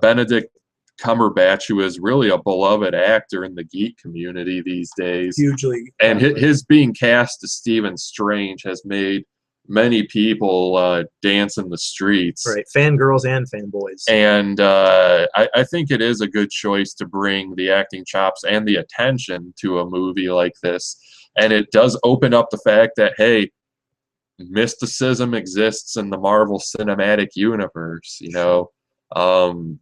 Benedict Cumberbatch, who is really a beloved actor in the geek community these days, hugely, and his being cast as Stephen Strange has made many people dance in the streets. Right, fangirls and fanboys. And I think it is a good choice to bring the acting chops and the attention to a movie like this. And it does open up the fact that, hey, mysticism exists in the Marvel Cinematic Universe,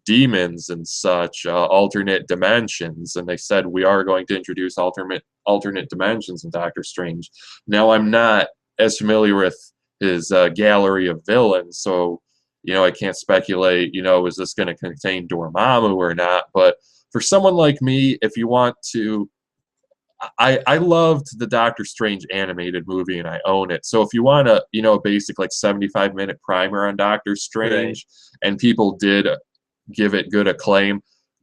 demons and such, alternate dimensions. And they said we are going to introduce alternate dimensions in Doctor Strange. Now, I'm not as familiar with his gallery of villains, so I can't speculate, is this going to contain Dormammu or not? But for someone like me, if you want to, I loved the Doctor Strange animated movie and I own it. So if you want a basic like 75-minute primer on Doctor Strange, right, and people did give it good acclaim,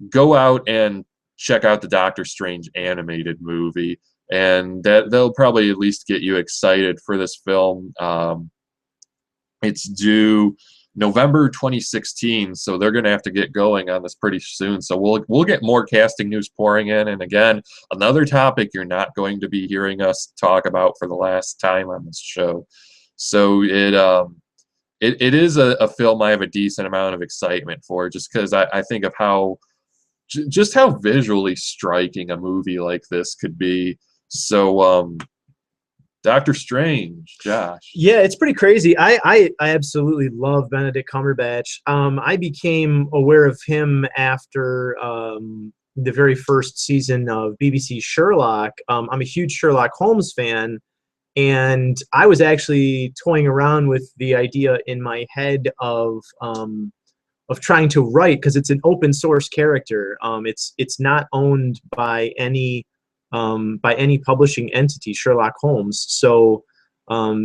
go out and check out the Doctor Strange animated movie. and they'll probably at least get you excited for this film. It's due November 2016, so they're going to have to get going on this pretty soon. So we'll get more casting news pouring in, and again, another topic you're not going to be hearing us talk about for the last time on this show. So it is a film I have a decent amount of excitement for, just because I think of how just how visually striking a movie like this could be. So Doctor Strange, Josh. Yeah, it's pretty crazy. I absolutely love Benedict Cumberbatch. I became aware of him after the very first season of BBC Sherlock. I'm a huge Sherlock Holmes fan, and I was actually toying around with the idea in my head of trying to write, because it's an open source character. It's not owned by any publishing entity, Sherlock Holmes. So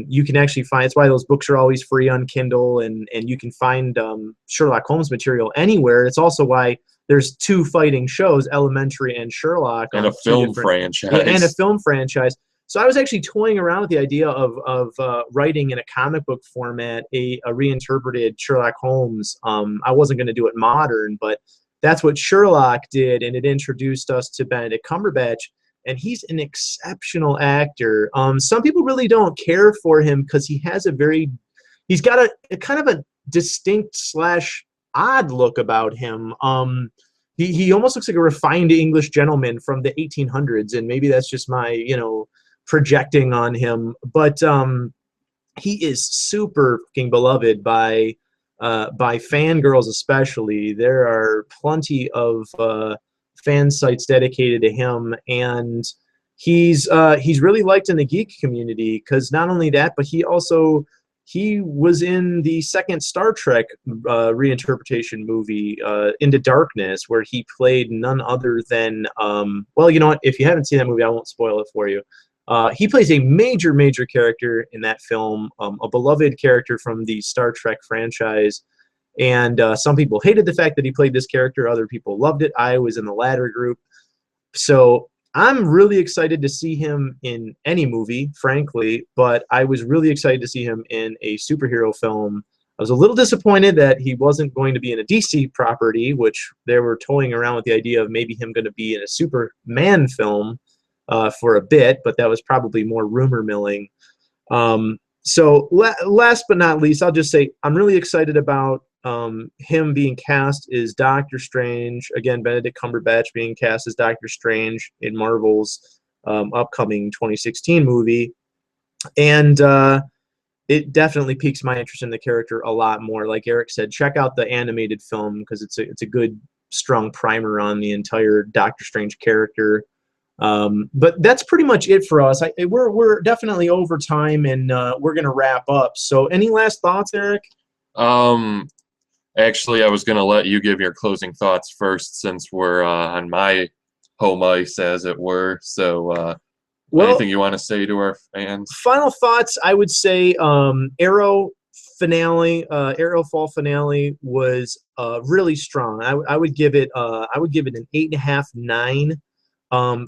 you can actually find, it's why those books are always free on Kindle, and you can find Sherlock Holmes material anywhere. It's also why there's 2 fighting shows, Elementary and Sherlock, and a film franchise. And a film franchise. So I was actually toying around with the idea of writing in a comic book format a reinterpreted Sherlock Holmes. I wasn't going to do it modern, but that's what Sherlock did, and it introduced us to Benedict Cumberbatch. And he's an exceptional actor. Some people really don't care for him because he's got a kind of a distinct / odd look about him. He almost looks like a refined English gentleman from the 1800s, and maybe that's just my, projecting on him. But he is super fucking beloved by fangirls especially. There are plenty of fan sites dedicated to him, and he's really liked in the geek community, because not only that, but he was in the second Star Trek reinterpretation movie, Into Darkness, where he played none other than well, you know what, if you haven't seen that movie, I won't spoil it for you. He plays a major character in that film, a beloved character from the Star Trek franchise. And some people hated the fact that he played this character. Other people loved it. I was in the latter group. So I'm really excited to see him in any movie, frankly, but I was really excited to see him in a superhero film. I was a little disappointed that he wasn't going to be in a DC property, which they were toying around with the idea of maybe him going to be in a Superman film for a bit, but that was probably more rumor milling. So last but not least, I'll just say I'm really excited about him being cast as Doctor Strange. Again, Benedict Cumberbatch being cast as Doctor Strange in Marvel's upcoming 2016 movie. And it definitely piques my interest in the character a lot more. Like Eric said, check out the animated film, because it's a good, strong primer on the entire Doctor Strange character. But that's pretty much it for us. We're definitely over time, and we're going to wrap up. So any last thoughts, Eric? Actually, I was going to let you give your closing thoughts first, since we're on my home ice, as it were. So anything you want to say to our fans? Final thoughts, I would say Arrow Fall finale was really strong. I would give it an 8.5, 9.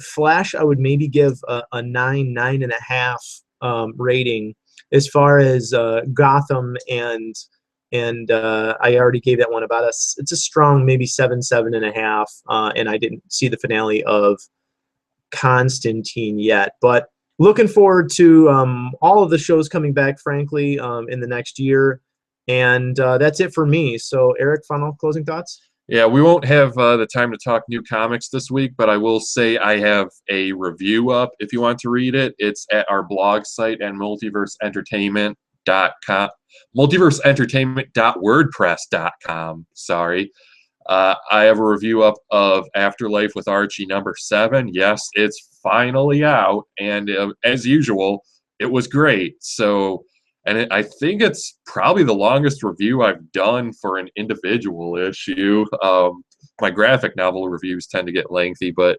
Flash, I would maybe give a 9, 9.5 rating. As far as Gotham and I already gave that one about it's a strong maybe 7, 7.5. And I didn't see the finale of Constantine yet, but looking forward to all of the shows coming back, frankly, in the next year. And that's it for me. So Eric, final closing thoughts? Yeah, we won't have the time to talk new comics this week, but I will say I have a review up if you want to read it. It's at our blog site at multiverseentertainment.com. multiverseentertainment.wordpress.com. Sorry. I have a review up of Afterlife with Archie #7. Yes, it's finally out, and as usual, it was great. So, and I think it's probably the longest review I've done for an individual issue. My graphic novel reviews tend to get lengthy, but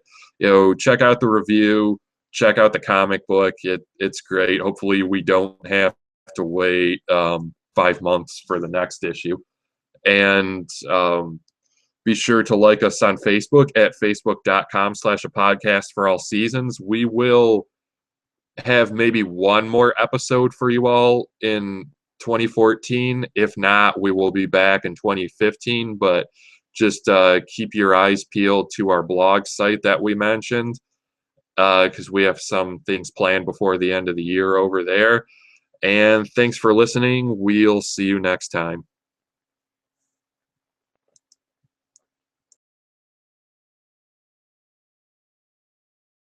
check out the review, check out the comic book. It's great. Hopefully, we don't have to wait 5 months for the next issue. And be sure to like us on Facebook at facebook.com/a podcast for all seasons. We will have maybe one more episode for you all in 2014. If not, we will be back in 2015. But just keep your eyes peeled to our blog site that we mentioned, because we have some things planned before the end of the year over there. And thanks for listening. We'll see you next time.